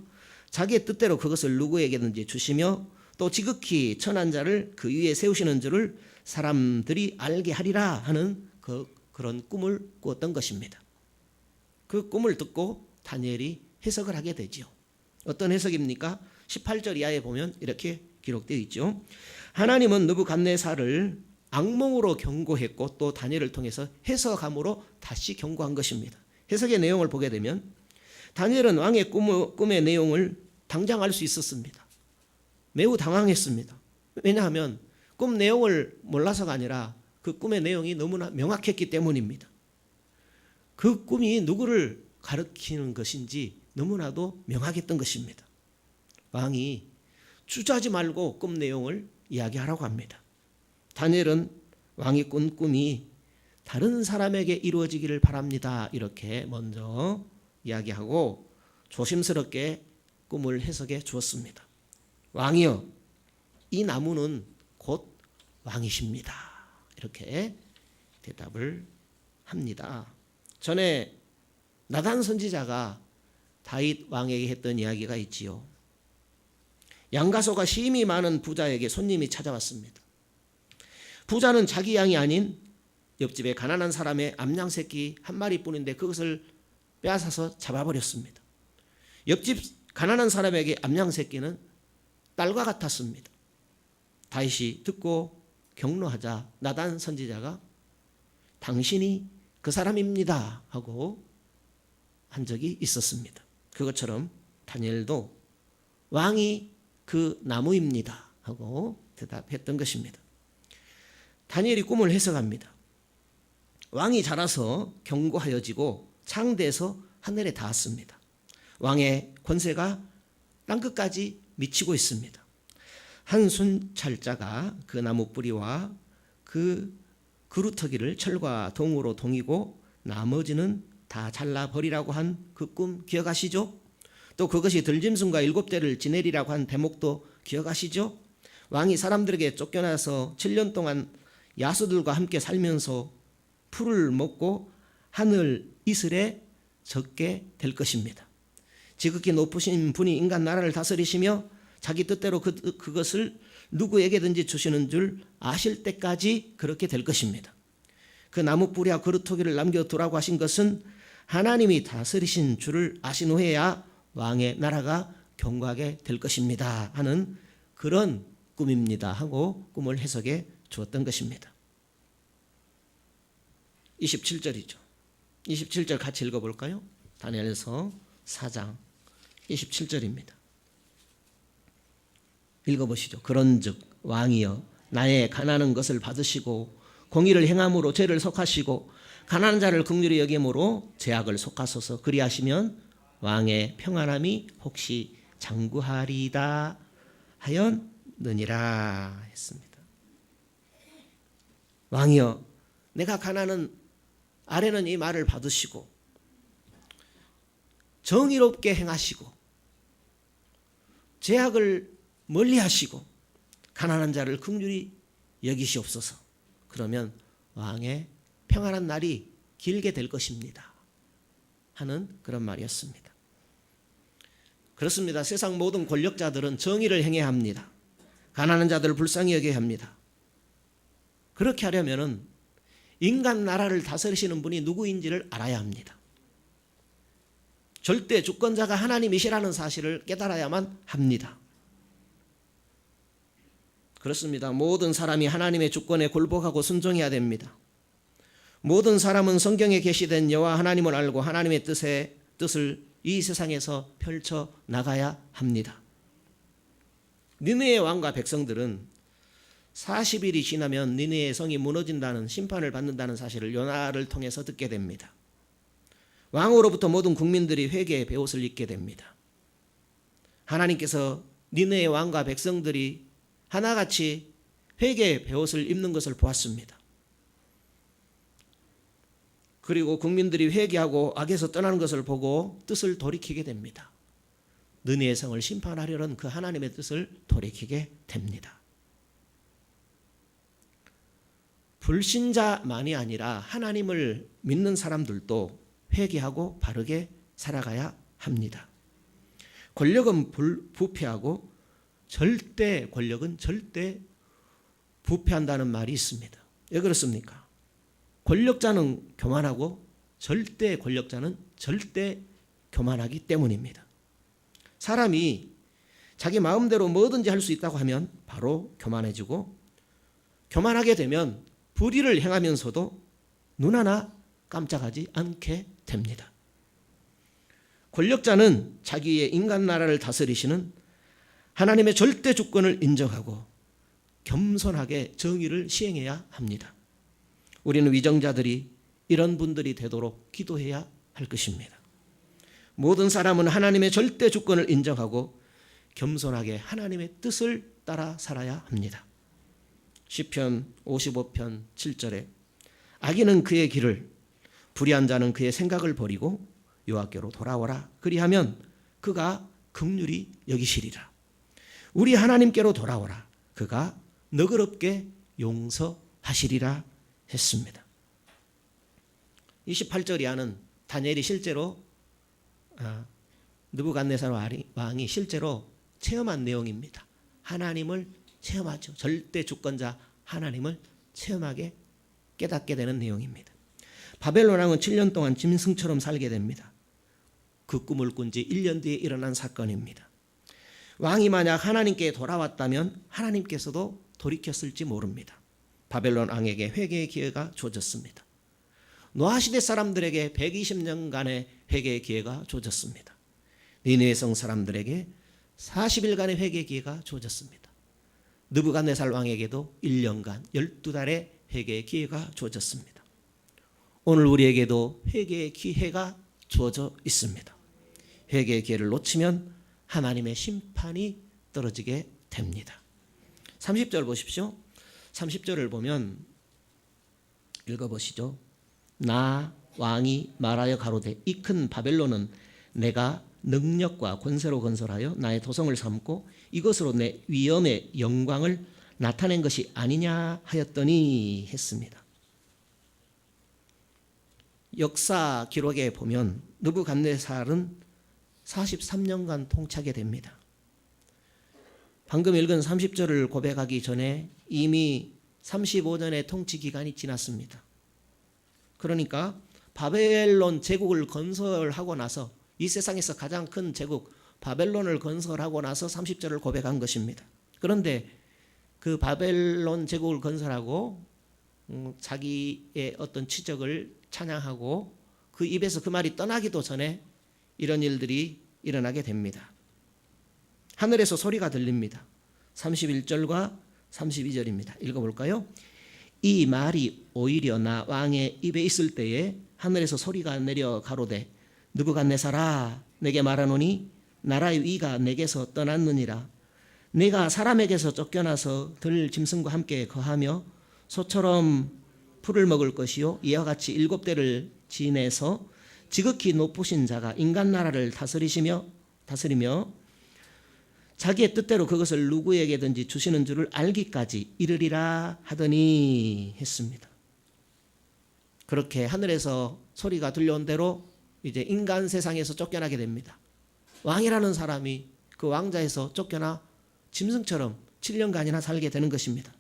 자기의 뜻대로 그것을 누구에게든지 주시며 또 지극히 천한 자를 그 위에 세우시는 줄을 사람들이 알게 하리라 하는 그런 꿈을 꾸었던 것입니다. 그 꿈을 듣고 다니엘이 해석을 하게 되죠. 어떤 해석입니까? 18절 이하에 보면 이렇게 기록되어 있죠. 하나님은 느부갓네살을 악몽으로 경고했고 또 다니엘을 통해서 해석함으로 다시 경고한 것입니다. 해석의 내용을 보게 되면 다니엘은 왕의 꿈의 내용을 당장 알 수 있었습니다. 매우 당황했습니다. 왜냐하면 꿈 내용을 몰라서가 아니라 그 꿈의 내용이 너무나 명확했기 때문입니다. 그 꿈이 누구를 가리키는 것인지 너무나도 명확했던 것입니다. 왕이 주저하지 말고 꿈 내용을 이야기하라고 합니다. 다니엘은 왕이 꾼 꿈이 다른 사람에게 이루어지기를 바랍니다. 이렇게 먼저 이야기하고 조심스럽게 꿈을 해석해 주었습니다. 왕이여, 이 나무는 곧 왕이십니다. 이렇게 대답을 합니다. 전에 나단 선지자가 다윗 왕에게 했던 이야기가 있지요. 양가소가 심히 많은 부자에게 손님이 찾아왔습니다. 부자는 자기 양이 아닌 옆집에 가난한 사람의 암양 새끼 한 마리뿐인데 그것을 빼앗아서 잡아버렸습니다. 옆집 가난한 사람에게 암양 새끼는 딸과 같았습니다. 다윗이 듣고 격노하자 나단 선지자가 당신이 그 사람입니다 하고 한 적이 있었습니다. 그것처럼 다니엘도 왕이 그 나무입니다 하고 대답했던 것입니다. 다니엘이 꿈을 해석합니다. 왕이 자라서 견고하여지고 창대해서 하늘에 닿았습니다. 왕의 권세가 땅끝까지 미치고 있습니다. 한 순찰자가 그 나무 뿌리와 그 그루터기를 철과 동으로 동이고 나머지는 다 잘라버리라고 한 그 꿈 기억하시죠? 또 그것이 들짐승과 7대를 지내리라고 한 대목도 기억하시죠? 왕이 사람들에게 쫓겨나서 7년 동안 야수들과 함께 살면서 풀을 먹고 하늘 이슬에 젖게 될 것입니다. 지극히 높으신 분이 인간 나라를 다스리시며 자기 뜻대로 그것을 누구에게든지 주시는 줄 아실 때까지 그렇게 될 것입니다. 그 나무 뿌리와 그루터기를 남겨두라고 하신 것은 하나님이 다스리신 줄을 아신 후에야 왕의 나라가 견고하게 될 것입니다 하는 그런 꿈입니다 하고 꿈을 해석해 주었던 것입니다. 27절이죠. 27절 같이 읽어볼까요? 다니엘서 4장 27절입니다. 읽어보시죠. 그런즉 왕이여 나의 가난한 것을 받으시고 공의를 행함으로 죄를 속하시고 가난한 자를 긍휼히 여김으로 죄악을 속하소서. 그리하시면 왕의 평안함이 혹시 장구하리이다 하였느니라 했습니다. 왕이여 내가 가난한 아래는 이 말을 받으시고 정의롭게 행하시고 죄악을 멀리하시고 가난한 자를 긍휼히 여기시옵소서. 그러면 왕의 평안한 날이 길게 될 것입니다 하는 그런 말이었습니다. 그렇습니다. 세상 모든 권력자들은 정의를 행해야 합니다. 가난한 자들을 불쌍히 여겨야 합니다. 그렇게 하려면 인간 나라를 다스리시는 분이 누구인지를 알아야 합니다. 절대 주권자가 하나님이시라는 사실을 깨달아야만 합니다. 그렇습니다. 모든 사람이 하나님의 주권에 굴복하고 순종해야 됩니다. 모든 사람은 성경에 계시된 여호와 하나님을 알고 하나님의 뜻을 이 세상에서 펼쳐 나가야 합니다. 니느웨 왕과 백성들은 40일이 지나면 니느웨 성이 무너진다는 심판을 받는다는 사실을 요나를 통해서 듣게 됩니다. 왕으로부터 모든 국민들이 회개의 베옷을 입게 됩니다. 하나님께서 니느웨 왕과 백성들이 하나같이 회개의 베옷을 입는 것을 보았습니다. 그리고 국민들이 회개하고 악에서 떠나는 것을 보고 뜻을 돌이키게 됩니다. 느니의 성을 심판하려는 그 하나님의 뜻을 돌이키게 됩니다. 불신자만이 아니라 하나님을 믿는 사람들도 회개하고 바르게 살아가야 합니다. 권력은 부패하고 절대 권력은 절대 부패한다는 말이 있습니다. 왜 그렇습니까? 권력자는 교만하고 절대 권력자는 절대 교만하기 때문입니다. 사람이 자기 마음대로 뭐든지 할 수 있다고 하면 바로 교만해지고 교만하게 되면 불의를 행하면서도 눈 하나 깜짝하지 않게 됩니다. 권력자는 자기의 인간 나라를 다스리시는 하나님의 절대 주권을 인정하고 겸손하게 정의를 시행해야 합니다. 우리는 위정자들이 이런 분들이 되도록 기도해야 할 것입니다. 모든 사람은 하나님의 절대 주권을 인정하고 겸손하게 하나님의 뜻을 따라 살아야 합니다. 시편 55편 7절에 악인은 그의 길을 불의한 자는 그의 생각을 버리고 여호와께로 돌아오라. 그리하면 그가 긍휼히 여기시리라. 우리 하나님께로 돌아오라. 그가 너그럽게 용서하시리라 했습니다. 28절 이하는 다니엘이 실제로 느부갓네살 왕이 실제로 체험한 내용입니다. 하나님을 체험하죠. 절대 주권자 하나님을 체험하게 깨닫게 되는 내용입니다. 바벨론 왕은 7년 동안 짐승처럼 살게 됩니다. 그 꿈을 꾼 지 1년 뒤에 일어난 사건입니다. 왕이 만약 하나님께 돌아왔다면 하나님께서도 돌이켰을지 모릅니다. 바벨론 왕에게 회개의 기회가 주어졌습니다. 노아시대 사람들에게 120년간의 회개의 기회가 주어졌습니다. 니느웨 성 사람들에게 40일간의 회개의 기회가 주어졌습니다. 느부갓네살 왕에게도 1년간 12달의 회개의 기회가 주어졌습니다. 오늘 우리에게도 회개의 기회가 주어져 있습니다. 회개의 기회를 놓치면 하나님의 심판이 떨어지게 됩니다. 30절 보십시오. 30절을 보면 읽어보시죠. 나 왕이 말하여 가로되 이 큰 바벨론은 내가 능력과 권세로 건설하여 나의 도성을 삼고 이것으로 내 위엄의 영광을 나타낸 것이 아니냐 하였더니 했습니다. 역사 기록에 보면 느부갓네살은 43년간 통치하게 됩니다. 방금 읽은 30절을 고백하기 전에 이미 35년의 통치 기간이 지났습니다. 그러니까 바벨론 제국을 건설하고 나서 이 세상에서 가장 큰 제국 바벨론을 건설하고 나서 30절을 고백한 것입니다. 그런데 그 바벨론 제국을 건설하고 자기의 어떤 치적을 찬양하고 그 입에서 그 말이 떠나기도 전에 이런 일들이 일어나게 됩니다. 하늘에서 소리가 들립니다. 31절과 32절입니다. 읽어볼까요? 이 말이 오히려 나 왕의 입에 있을 때에 하늘에서 소리가 내려 가로되 느부갓네살아 내게 말하노니 나라의 위가 내게서 떠났느니라. 내가 사람에게서 쫓겨나서 들 짐승과 함께 거하며 소처럼 풀을 먹을 것이요 이와 같이 7대를 지내서 지극히 높으신 자가 인간 나라를 다스리며 자기의 뜻대로 그것을 누구에게든지 주시는 줄을 알기까지 이르리라 하더니 했습니다. 그렇게 하늘에서 소리가 들려온 대로 이제 인간 세상에서 쫓겨나게 됩니다. 왕이라는 사람이 그 왕자에서 쫓겨나 짐승처럼 7년간이나 살게 되는 것입니다.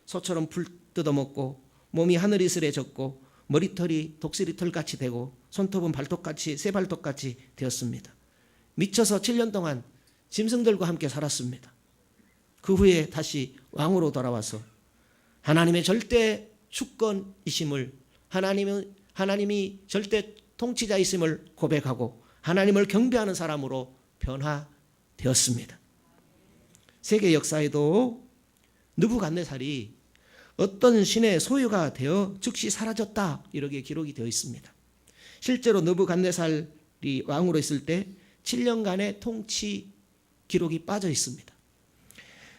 소처럼 풀 뜯어먹고 몸이 하늘 이슬에 젖고 머리털이 독수리 털같이 되고 손톱은 발톱같이 새 발톱같이 되었습니다. 미쳐서 7년 동안 짐승들과 함께 살았습니다. 그 후에 다시 왕으로 돌아와서 하나님의 절대 주권이심을 하나님이 절대 통치자이심을 고백하고 하나님을 경배하는 사람으로 변화되었습니다. 세계 역사에도 느부갓네살이 어떤 신의 소유가 되어 즉시 사라졌다 이렇게 기록이 되어 있습니다. 실제로 느부갓네살이 왕으로 있을 때 7년간의 통치 기록이 빠져 있습니다.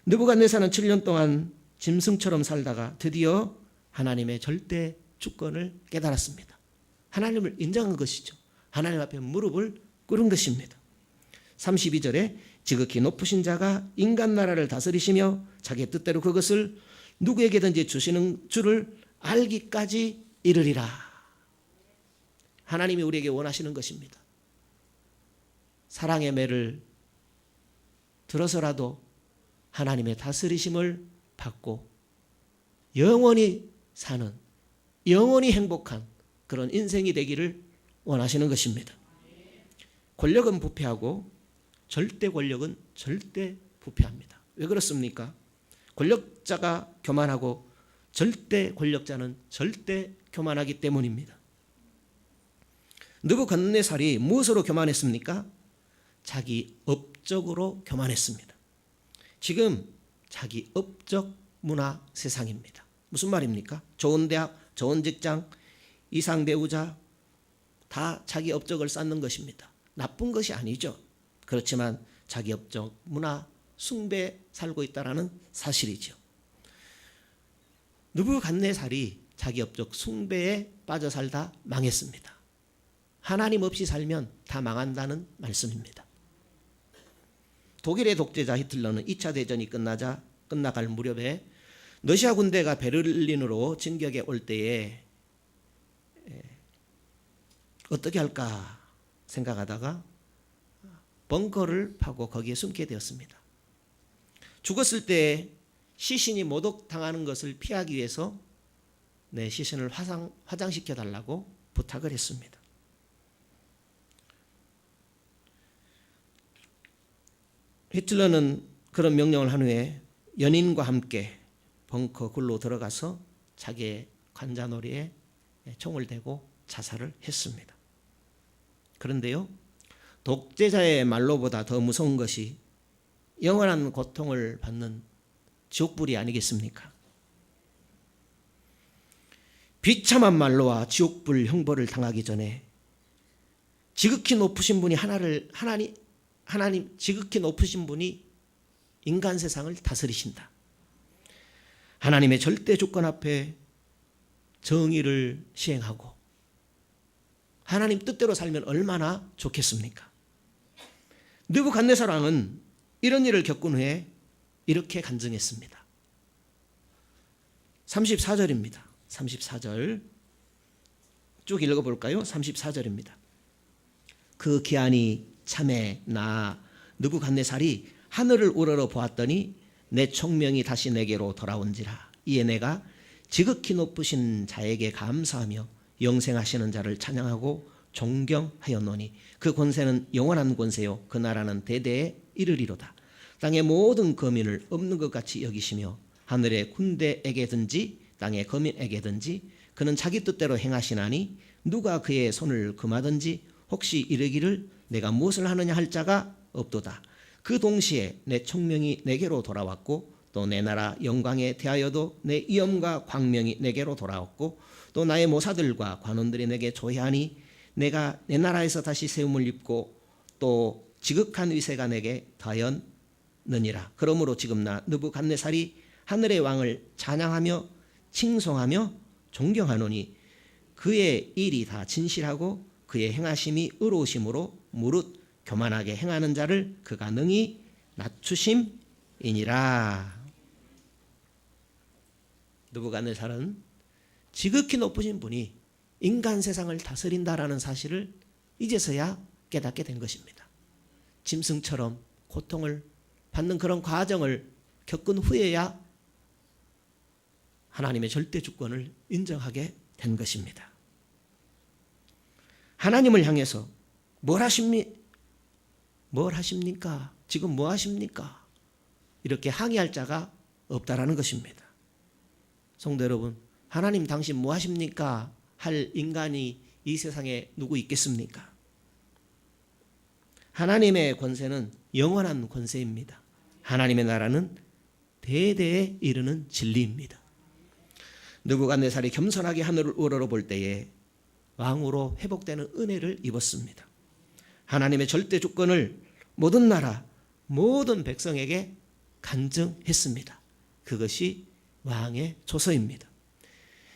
느부갓네살은 7년 동안 짐승처럼 살다가 드디어 하나님의 절대 주권을 깨달았습니다. 하나님을 인정한 것이죠. 하나님 앞에 무릎을 꿇은 것입니다. 32절에 지극히 높으신 자가 인간 나라를 다스리시며 자기의 뜻대로 그것을 누구에게든지 주시는 줄을 알기까지 이르리라. 하나님이 우리에게 원하시는 것입니다. 사랑의 매를 들어서라도 하나님의 다스리심을 받고 영원히 사는 영원히 행복한 그런 인생이 되기를 원하시는 것입니다. 권력은 부패하고 절대 권력은 절대 부패합니다. 왜 그렇습니까? 권력자가 교만하고 절대 권력자는 절대 교만하기 때문입니다. 느부갓네살이 무엇으로 교만했습니까? 자기 업적으로 교만했습니다. 지금 자기 업적 문화 세상입니다. 무슨 말입니까? 좋은 대학, 좋은 직장, 이상 배우자 다 자기 업적을 쌓는 것입니다. 나쁜 것이 아니죠. 그렇지만 자기 업적 문화 숭배 살고 있다는 사실이죠. 느부갓네살이 자기 업적 숭배에 빠져 살다 망했습니다. 하나님 없이 살면 다 망한다는 말씀입니다. 독일의 독재자 히틀러는 2차 대전이 끝나갈 무렵에 러시아 군대가 베를린으로 진격에 올 때에 어떻게 할까 생각하다가 벙커를 파고 거기에 숨게 되었습니다. 죽었을 때 시신이 모독당하는 것을 피하기 위해서 내 시신을 화장시켜 달라고 부탁을 했습니다. 히틀러는 그런 명령을 한 후에 연인과 함께 벙커 굴로 들어가서 자기의 관자놀이에 총을 대고 자살을 했습니다. 그런데요, 독재자의 말로보다 더 무서운 것이 영원한 고통을 받는 지옥불이 아니겠습니까? 비참한 말로와 지옥불 형벌을 당하기 전에 지극히 높으신 분이 하나님 지극히 높으신 분이 인간 세상을 다스리신다. 하나님의 절대 주권 앞에 정의를 시행하고 하나님 뜻대로 살면 얼마나 좋겠습니까? 느부갓네살 왕은 이런 일을 겪은 후에 이렇게 간증했습니다. 34절입니다. 34절 쭉 읽어볼까요? 34절입니다. 그 기한이 참에 나 느부갓네살이 하늘을 우러러 보았더니 내 총명이 다시 내게로 돌아온지라. 이에 내가 지극히 높으신 자에게 감사하며 영생하시는 자를 찬양하고 존경하였노니 그 권세는 영원한 권세요 그 나라는 대대에 이르리로다. 땅의 모든 거민을 없는 것 같이 여기시며 하늘의 군대에게든지 땅의 거민에게든지 그는 자기 뜻대로 행하시나니 누가 그의 손을 금하든지 혹시 이르기를 내가 무엇을 하느냐 할 자가 없도다. 그 동시에 내 총명이 내게로 돌아왔고 또 내 나라 영광에 대하여도 내 위엄과 광명이 내게로 돌아왔고 또 나의 모사들과 관원들이 내게 조회하니 내가 내 나라에서 다시 세움을 입고 또 지극한 위세가 내게 더하였느니라. 그러므로 지금 나 느부갓네살이 하늘의 왕을 찬양하며 칭송하며 존경하노니 그의 일이 다 진실하고 그의 행하심이 의로우심으로 무릇 교만하게 행하는 자를 그가 능히 낮추심이니라. 느부갓네살은 지극히 높으신 분이 인간 세상을 다스린다라는 사실을 이제서야 깨닫게 된 것입니다. 짐승처럼 고통을 받는 그런 과정을 겪은 후에야 하나님의 절대 주권을 인정하게 된 것입니다. 하나님을 향해서 뭘 하십니까? 지금 뭐 하십니까? 이렇게 항의할 자가 없다라는 것입니다. 성도 여러분, 하나님 당신 뭐 하십니까? 할 인간이 이 세상에 누구 있겠습니까? 하나님의 권세는 영원한 권세입니다. 하나님의 나라는 대대에 이르는 진리입니다. 느부갓네살이 겸손하게 하늘을 우러러 볼 때에 왕으로 회복되는 은혜를 입었습니다. 하나님의 절대 주권을 모든 나라, 모든 백성에게 간증했습니다. 그것이 왕의 조서입니다.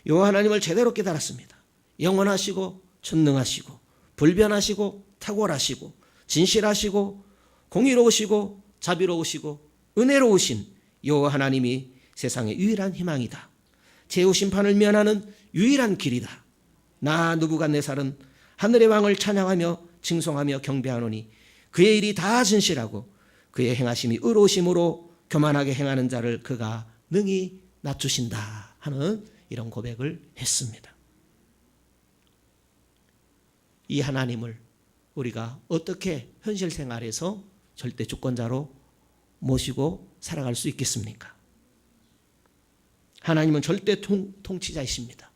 여호와 하나님을 제대로 깨달았습니다. 영원하시고 전능하시고 불변하시고 탁월하시고 진실하시고 공의로우시고 자비로우시고 은혜로우신 여호와 하나님이 세상의 유일한 희망이다. 최후 심판을 면하는 유일한 길이다. 나 느부갓네살은 하늘의 왕을 찬양하며 칭송하며 경배하노니 그의 일이 다 진실하고 그의 행하심이 의로우심으로 교만하게 행하는 자를 그가 능히 낮추신다 하는 이런 고백을 했습니다. 이 하나님을 우리가 어떻게 현실 생활에서 절대 주권자로 모시고 살아갈 수 있겠습니까? 하나님은 절대 통치자이십니다.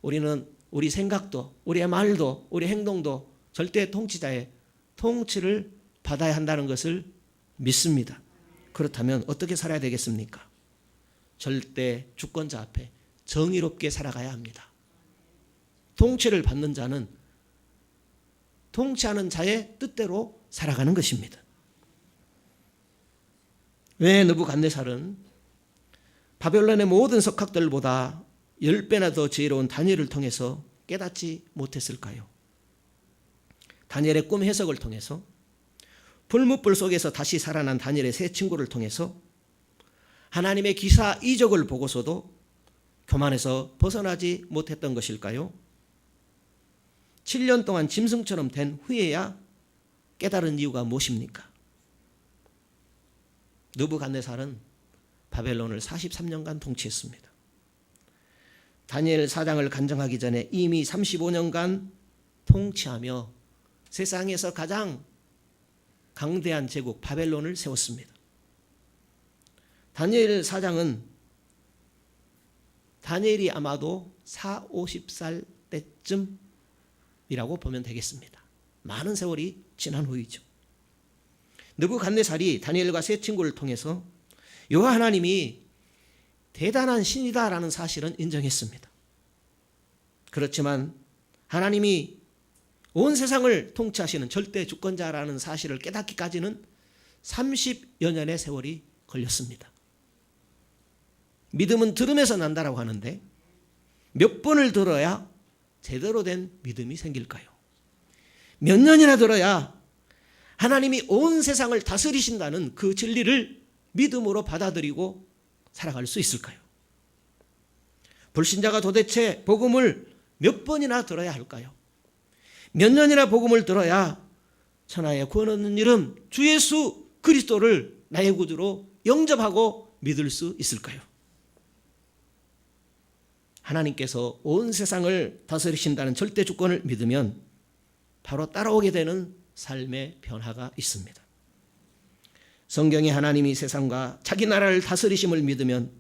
우리는 우리 생각도 우리의 말도 우리 행동도 절대 통치자의 통치를 받아야 한다는 것을 믿습니다. 그렇다면 어떻게 살아야 되겠습니까? 절대 주권자 앞에 정의롭게 살아가야 합니다. 통치를 받는 자는 통치하는 자의 뜻대로 살아가는 것입니다. 왜 느부갓네살은 바벨론의 모든 석학들보다 10배나 더 지혜로운 다니엘을 통해서 깨닫지 못했을까요? 다니엘의 꿈 해석을 통해서 불뭇불 속에서 다시 살아난 다니엘의 세 친구를 통해서 하나님의 기사 이적을 보고서도 교만에서 벗어나지 못했던 것일까요? 7년 동안 짐승처럼 된 후에야 깨달은 이유가 무엇입니까? 느부갓네살은 바벨론을 43년간 통치했습니다. 다니엘 4장을 간증하기 전에 이미 35년간 통치하며 세상에서 가장 강대한 제국 바벨론을 세웠습니다. 다니엘 4장은 다니엘이 아마도 40, 50살 때쯤이라고 보면 되겠습니다. 많은 세월이 지난 후이죠. 느부갓네살이 다니엘과 세 친구를 통해서 여호와 하나님이 대단한 신이다라는 사실은 인정했습니다. 그렇지만 하나님이 온 세상을 통치하시는 절대 주권자라는 사실을 깨닫기까지는 30여 년의 세월이 걸렸습니다. 믿음은 들음에서 난다라고 하는데 몇 번을 들어야 제대로 된 믿음이 생길까요? 몇 년이나 들어야 하나님이 온 세상을 다스리신다는 그 진리를 믿음으로 받아들이고 살아갈 수 있을까요? 불신자가 도대체 복음을 몇 번이나 들어야 할까요? 몇 년이나 복음을 들어야 천하에 구원 얻는 이름 주 예수 그리스도를 나의 구주로 영접하고 믿을 수 있을까요? 하나님께서 온 세상을 다스리신다는 절대 주권을 믿으면 바로 따라오게 되는 삶의 변화가 있습니다. 성경에 하나님이 세상과 자기 나라를 다스리심을 믿으면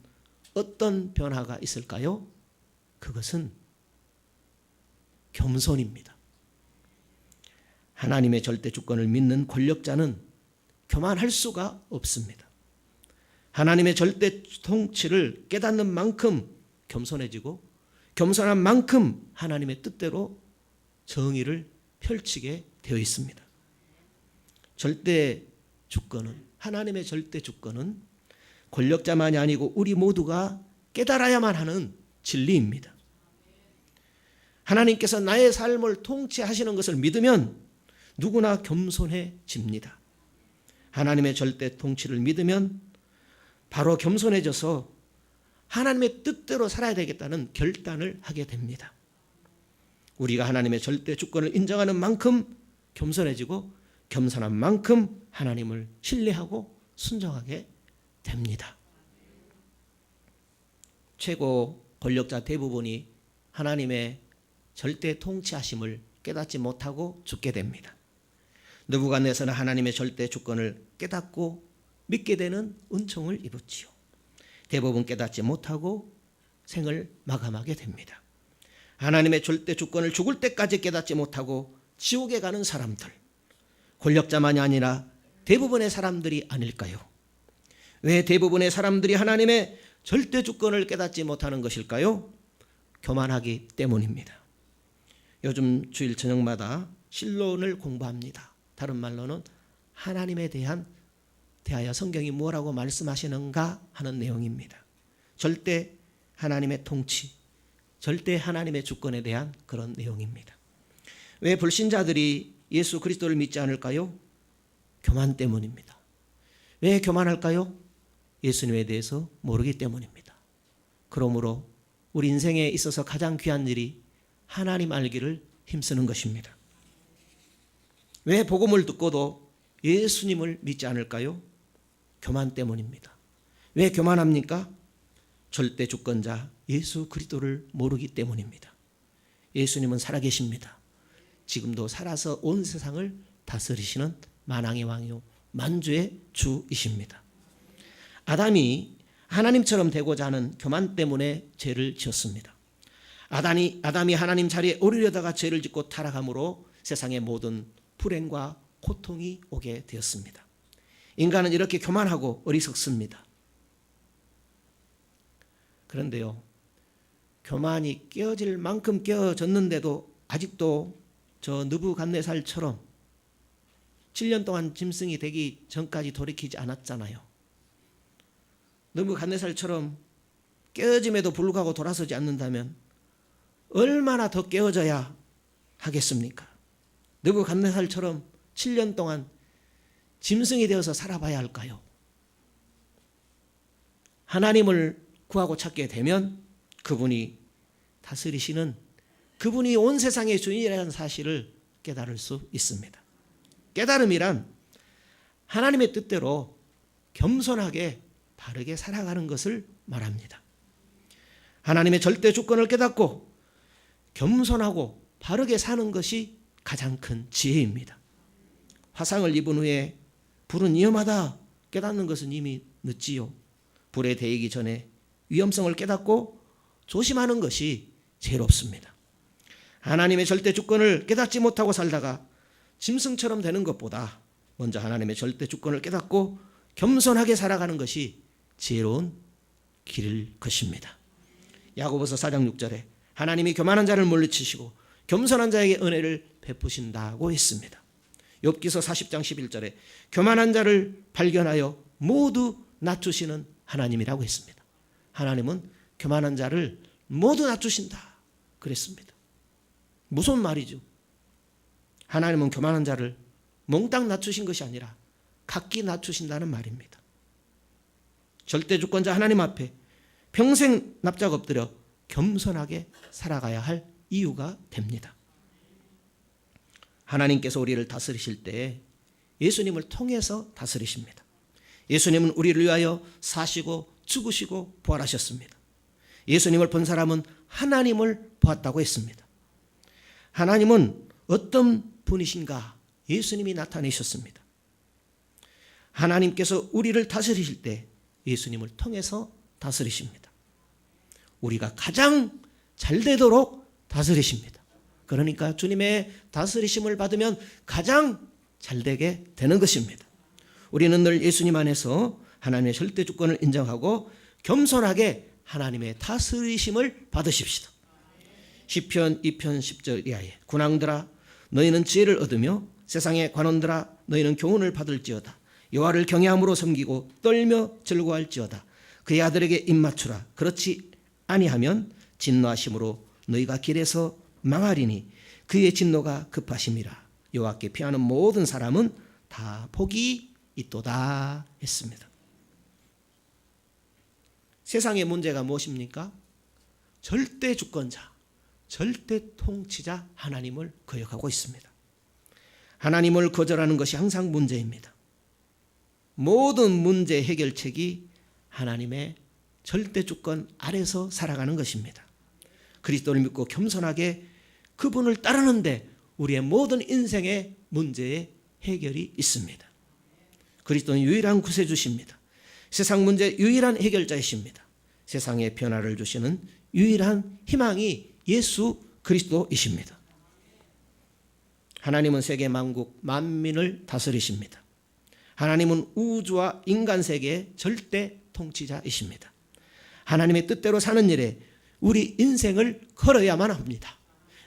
어떤 변화가 있을까요? 그것은 겸손입니다. 하나님의 절대 주권을 믿는 권력자는 교만할 수가 없습니다. 하나님의 절대 통치를 깨닫는 만큼 겸손해지고 겸손한 만큼 하나님의 뜻대로 정의를 펼치게 되어 있습니다. 절대 주권은 하나님의 절대 주권은 권력자만이 아니고 우리 모두가 깨달아야만 하는 진리입니다. 하나님께서 나의 삶을 통치하시는 것을 믿으면 누구나 겸손해집니다. 하나님의 절대 통치를 믿으면 바로 겸손해져서 하나님의 뜻대로 살아야 되겠다는 결단을 하게 됩니다. 우리가 하나님의 절대 주권을 인정하는 만큼 겸손해지고 겸손한 만큼 하나님을 신뢰하고 순종하게 됩니다. 최고 권력자 대부분이 하나님의 절대 통치하심을 깨닫지 못하고 죽게 됩니다. 느부갓네살은 하나님의 절대 주권을 깨닫고 믿게 되는 은총을 입었지요. 대부분 깨닫지 못하고 생을 마감하게 됩니다. 하나님의 절대 주권을 죽을 때까지 깨닫지 못하고 지옥에 가는 사람들, 권력자만이 아니라 대부분의 사람들이 아닐까요? 왜 대부분의 사람들이 하나님의 절대 주권을 깨닫지 못하는 것일까요? 교만하기 때문입니다. 요즘 주일 저녁마다 신론을 공부합니다. 다른 말로는 하나님에 대하여 성경이 뭐라고 말씀하시는가 하는 내용입니다. 절대 하나님의 통치, 절대 하나님의 주권에 대한 그런 내용입니다. 왜 불신자들이 예수 그리스도를 믿지 않을까요? 교만 때문입니다. 왜 교만할까요? 예수님에 대해서 모르기 때문입니다. 그러므로 우리 인생에 있어서 가장 귀한 일이 하나님 알기를 힘쓰는 것입니다. 왜 복음을 듣고도 예수님을 믿지 않을까요? 교만 때문입니다. 왜 교만합니까? 절대 주권자 예수 그리스도를 모르기 때문입니다. 예수님은 살아계십니다. 지금도 살아서 온 세상을 다스리시는 만왕의 왕이요 만주의 주이십니다. 아담이 하나님처럼 되고자 하는 교만 때문에 죄를 지었습니다. 아담이 하나님 자리에 오르려다가 죄를 짓고 타락함으로 세상의 모든 불행과 고통이 오게 되었습니다. 인간은 이렇게 교만하고 어리석습니다. 그런데요, 교만이 깨어질 만큼 깨어졌는데도 아직도 저 느부갓네살처럼 7년 동안 짐승이 되기 전까지 돌이키지 않았잖아요. 느부갓네살처럼 깨어짐에도 불구하고 돌아서지 않는다면 얼마나 더 깨어져야 하겠습니까? 느부갓네살처럼 7년 동안 짐승이 되어서 살아봐야 할까요? 하나님을 구하고 찾게 되면 그분이 다스리시는 그분이 온 세상의 주인이라는 사실을 깨달을 수 있습니다. 깨달음이란 하나님의 뜻대로 겸손하게 바르게 살아가는 것을 말합니다. 하나님의 절대 주권을 깨닫고 겸손하고 바르게 사는 것이 가장 큰 지혜입니다. 화상을 입은 후에 불은 위험하다 깨닫는 것은 이미 늦지요. 불에 데이기 전에 위험성을 깨닫고 조심하는 것이 제롭습니다. 하나님의 절대 주권을 깨닫지 못하고 살다가 짐승처럼 되는 것보다 먼저 하나님의 절대 주권을 깨닫고 겸손하게 살아가는 것이 지혜로운 길일 것입니다. 야고보서 4장 6절에 하나님이 교만한 자를 물리치시고 겸손한 자에게 은혜를 베푸신다고 했습니다. 욥기서 40장 11절에 교만한 자를 발견하여 모두 낮추시는 하나님이라고 했습니다. 하나님은 교만한 자를 모두 낮추신다 그랬습니다. 무슨 말이죠? 하나님은 교만한 자를 몽땅 낮추신 것이 아니라 각기 낮추신다는 말입니다. 절대 주권자 하나님 앞에 평생 납작 엎드려 겸손하게 살아가야 할 이유가 됩니다. 하나님께서 우리를 다스리실 때 예수님을 통해서 다스리십니다. 예수님은 우리를 위하여 사시고 죽으시고 부활하셨습니다. 예수님을 본 사람은 하나님을 보았다고 했습니다. 하나님은 어떤 분이신가? 예수님이 나타내셨습니다. 하나님께서 우리를 다스리실 때 예수님을 통해서 다스리십니다. 우리가 가장 잘 되도록 다스리십니다. 그러니까 주님의 다스리심을 받으면 가장 잘 되게 되는 것입니다. 우리는 늘 예수님 안에서 하나님의 절대 주권을 인정하고 겸손하게 하나님의 다스리심을 받으십시다. 시편 2편 10절 이하에 군왕들아 너희는 지혜를 얻으며 세상의 관원들아 너희는 교훈을 받을지어다. 여호와를 경외함으로 섬기고 떨며 즐거워할지어다. 그의 아들에게 입맞추라. 그렇지 아니하면 진노하심으로 너희가 길에서 망하리니 그의 진노가 급하심이라. 여호와께 피하는 모든 사람은 다 복이 있도다 했습니다. 세상의 문제가 무엇입니까? 절대 주권자, 절대 통치자 하나님을 거역하고 있습니다. 하나님을 거절하는 것이 항상 문제입니다. 모든 문제 해결책이 하나님의 절대 주권 아래서 살아가는 것입니다. 그리스도를 믿고 겸손하게 그분을 따르는데 우리의 모든 인생의 문제의 해결이 있습니다. 그리스도는 유일한 구세주십니다. 세상 문제 유일한 해결자이십니다. 세상에 변화를 주시는 유일한 희망이 예수 그리스도이십니다. 하나님은 세계 만국 만민을 다스리십니다. 하나님은 우주와 인간 세계의 절대 통치자이십니다. 하나님의 뜻대로 사는 일에 우리 인생을 걸어야만 합니다.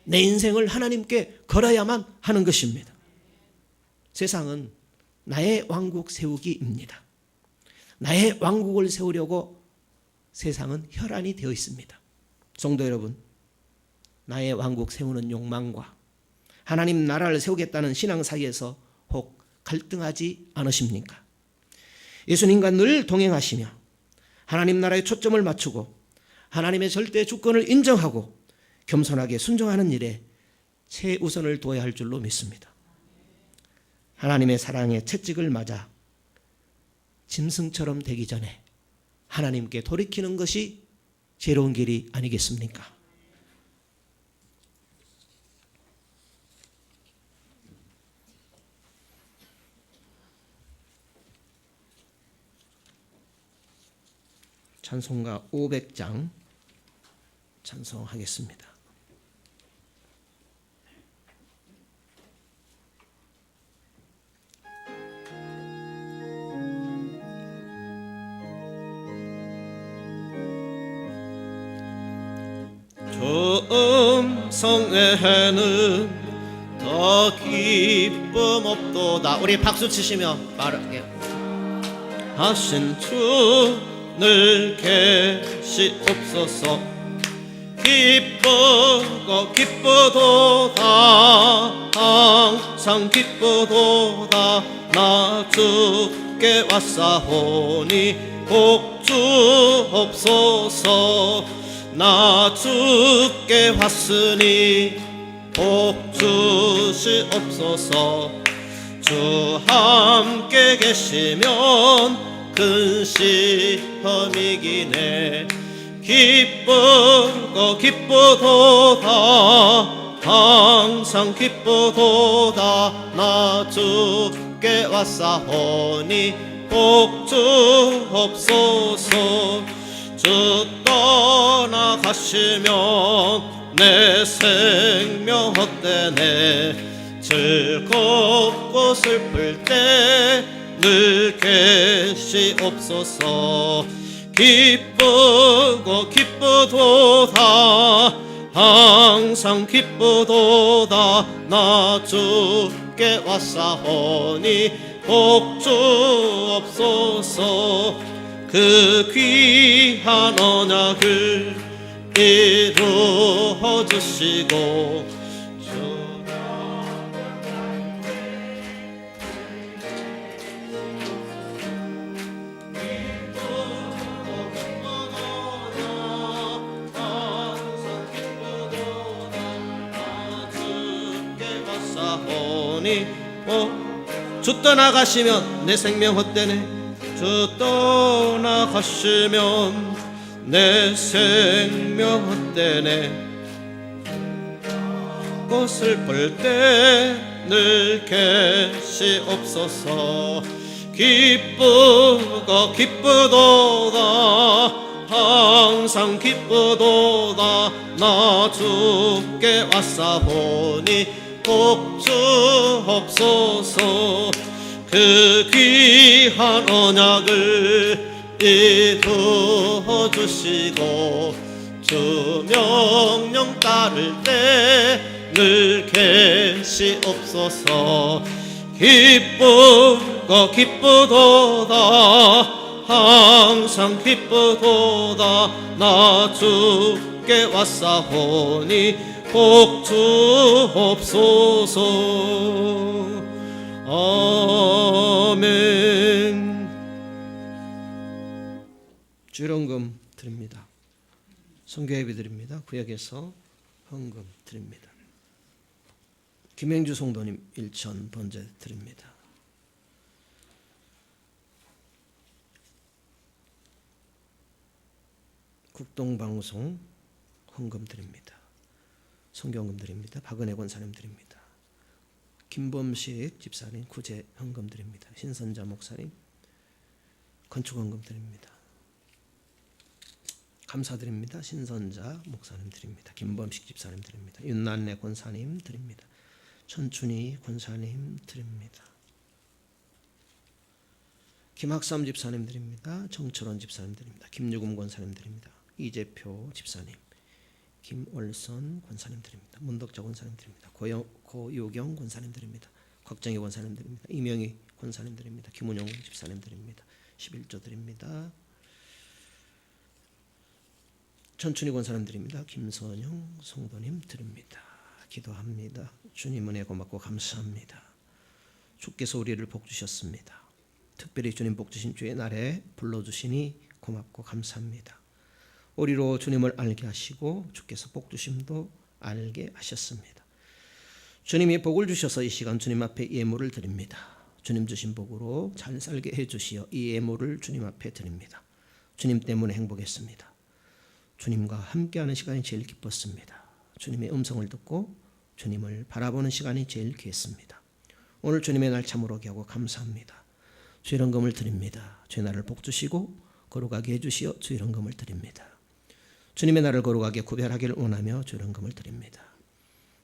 내 인생을 하나님께 걸어야만 하는 것입니다. 세상은 나의 왕국 세우기입니다. 나의 왕국을 세우려고 세상은 혈안이 되어 있습니다. 성도 여러분, 나의 왕국 세우는 욕망과 하나님 나라를 세우겠다는 신앙 사이에서 혹 갈등하지 않으십니까? 예수님과 늘 동행하시며 하나님 나라에 초점을 맞추고 하나님의 절대 주권을 인정하고 겸손하게 순종하는 일에 최우선을 둬야 할 줄로 믿습니다. 하나님의 사랑의 채찍을 맞아 짐승처럼 되기 전에 하나님께 돌이키는 것이 지혜로운 길이 아니겠습니까? 찬송가 500장 찬송하겠습니다. 성에는 더 기쁨 없도다. 우리 박수 치시며 빠르게 하신 주늘 계시옵소서. 기쁘고 기쁘도다 항상 기쁘도다. 나 주께 왔사오니 복 주옵소서. 나 주께 왔으니 복 주시옵소서. 주 함께 계시면 큰 시험이기네. 기쁘고 기쁘도다 항상 기쁘도다. 나 주께 왔사오니 복주옵소서. 주 떠나가시면 내 생명 헛되네. 즐겁고 슬플 때 늘 계시옵소서. 기쁘고 기쁘도다 항상 기쁘도다. 나 주께 왔사오니 복주옵소서. 그 귀한 언약을 이루어 주시고 주 떠나가시면 내 생명 헛되네. 주 떠나가시면 내 생명 헛되네. 꽃을 때 늘 계시옵소서. 기쁘고 기쁘도다 항상 기쁘도다. 나 주께 왔사오니 복주옵소서. 그 귀한 언약을 이루어 주시고 주 명령 따를 때 늘 계시옵소서. 기쁘고 기쁘도다 항상 기쁘도다. 나 주께 왔사오니 복주옵소서. 아멘. 주일헌금 드립니다. 선교예배 드립니다. 구역에서 헌금 드립니다. 김행주 성도님 1천 번제 드립니다. 국동방송 헌금 드립니다. 선교헌금 드립니다. 박은혜 권사님 드립니다. 김범식 집사님 구제 헌금 드립니다. 신선자 목사님 건축헌금 드립니다. 감사드립니다. 신선자 목사님 드립니다. 김범식 집사님 드립니다. 윤난래 권사님 드립니다. 천춘희 권사님 드립니다. 김학삼 집사님 드립니다. 정철원 집사님 드립니다. 김유금 권사님 드립니다. 이재표 집사님, 김월선 권사님 드립니다. 문덕자 권사님 드립니다. 고요경 권사님 드립니다. 곽정희 권사님 드립니다. 이명희 권사님 드립니다. 김운영 집사님 드립니다. 11조 드립니다. 천춘희 권사님 드립니다. 김선영 성도님 드립니다. 기도합니다. 주님 은혜 고맙고 감사합니다. 주께서 우리를 복주셨습니다. 특별히 주님 복주신 주의 날에 불러주시니 고맙고 감사합니다. 우리로 주님을 알게 하시고 주께서 복주심도 알게 하셨습니다. 주님이 복을 주셔서 이 시간 주님 앞에 예물을 드립니다. 주님 주신 복으로 잘 살게 해주시어 이 예물을 주님 앞에 드립니다. 주님 때문에 행복했습니다. 주님과 함께하는 시간이 제일 기뻤습니다. 주님의 음성을 듣고 주님을 바라보는 시간이 제일 귀했습니다. 오늘 주님의 날 참으로 귀하고 감사합니다. 주일 헌금을 드립니다. 주의 날을 복주시고 거룩하게 해주시어 주일 헌금을 드립니다. 주님의 날을 거룩하게 구별하기를 원하며 주일 헌금을 드립니다.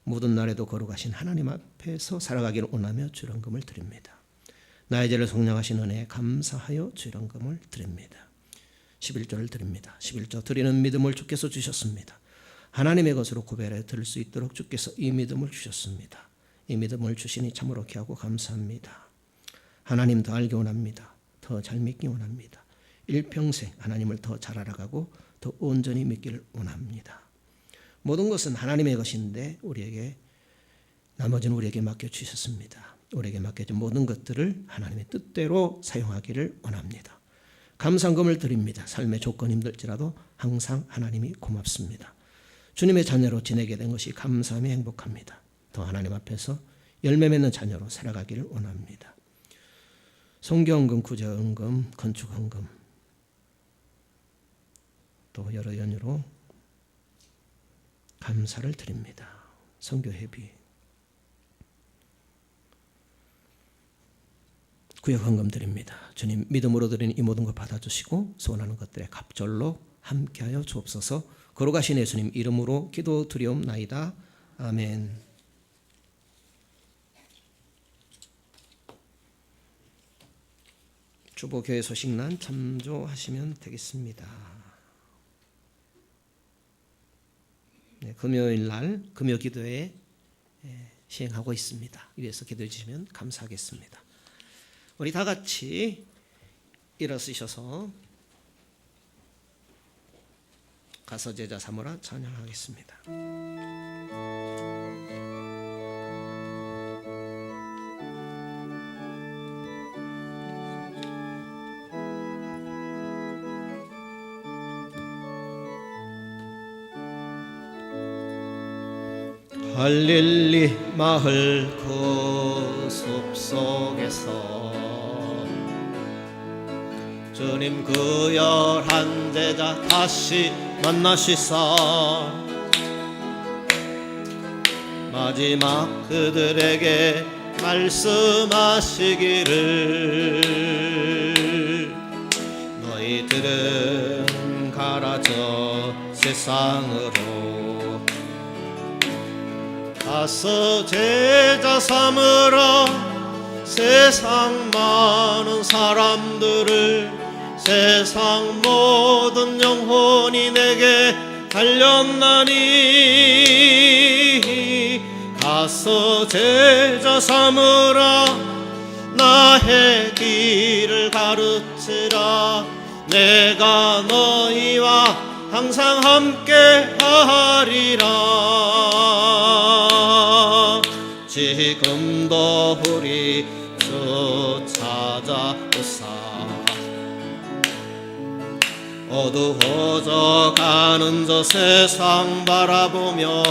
모든 날에도 거룩하신 하나님 앞에서 살아가기를 원하며 주일 헌금을 드립니다. 나의 죄를 속량하신 은혜에 감사하여 주일 헌금을 드립니다. 11조를 드립니다. 11조 드리는 믿음을 주께서 주셨습니다. 하나님의 것으로 구별해 드릴 수 있도록 주께서 이 믿음을 주셨습니다. 이 믿음을 주시니 참으로 귀하고 감사합니다. 하나님 더 알기 원합니다. 더 잘 믿기 원합니다. 일평생 하나님을 더 잘 알아가고 더 온전히 믿기를 원합니다. 모든 것은 하나님의 것인데 나머지는 우리에게 맡겨주셨습니다. 우리에게 맡겨진 모든 것들을 하나님의 뜻대로 사용하기를 원합니다. 감사금을 드립니다. 삶의 조건이 힘들지라도 항상 하나님이 고맙습니다. 주님의 자녀로 지내게 된 것이 감사함이 행복합니다. 더 하나님 앞에서 열매 맺는 자녀로 살아가기를 원합니다. 성경헌금, 구제헌금, 건축헌금 또 여러 연유로 감사를 드립니다. 선교회비 구역 헌금 드립니다. 주님, 믿음으로 드린 이 모든 것 받아주시고 소원하는 것들의 갑절로 함께하여 주옵소서. 거룩하신 예수님 이름으로 기도드리옵나이다. 아멘. 주보교회 소식란 참조하시면 되겠습니다. 네, 금요일 날 금요 기도회 시행하고 있습니다. 위에서 기도해 주시면 감사하겠습니다. 우리 다 같이 일어서셔서 가서 제자 삼으라 찬양하겠습니다. 갈릴리 마을 그 숲속에서 주님 그 11 제자 다시 만나시사 마지막 그들에게 말씀하시기를 너희들은 가라 저 세상으로 가서 제자 삼으라 세상 많은 사람들을 세상 모든 영혼이 내게 달렸나니 가서 제자 삼으라 나의 길을 가르치라 내가 너희와 항상 함께 하리라 지금도 우리 주 찾아오사 어두워져 가는 저 세상 바라보며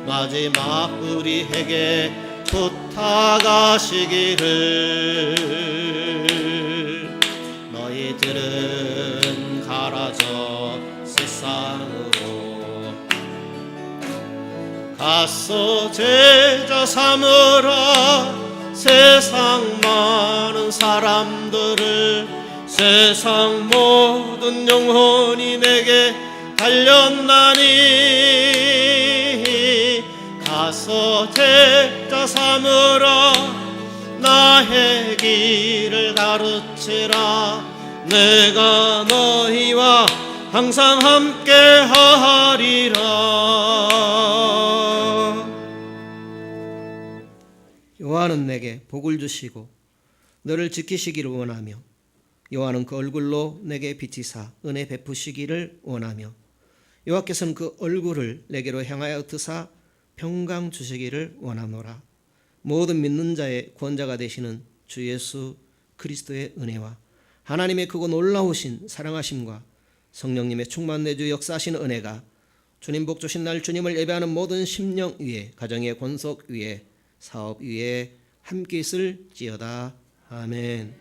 마지막 우리에게 부탁하시기를 너희들은 가라 저 세상으로 가서 제자 삼으라 세상 많은 사람들을 세상 모든 영혼이 내게 달렸나니 가서 제자 삼으라 나의 길을 가르치라 내가 너희와 항상 함께 하리라 여호와는 내게 복을 주시고 너를 지키시기를 원하며 여호와는 그 얼굴로 내게 비치사 은혜 베푸시기를 원하며 여호와께서는 그 얼굴을 내게로 향하여 드사 평강 주시기를 원하노라. 모든 믿는 자의 구원자가 되시는 주 예수 그리스도의 은혜와 하나님의 크고 놀라우신 사랑하심과 성령님의 충만 내주 역사하신 은혜가 주님 복 주신 날 주님을 예배하는 모든 심령 위에 가정의 권속 위에 사업 위에 함께 있을지어다. 아멘.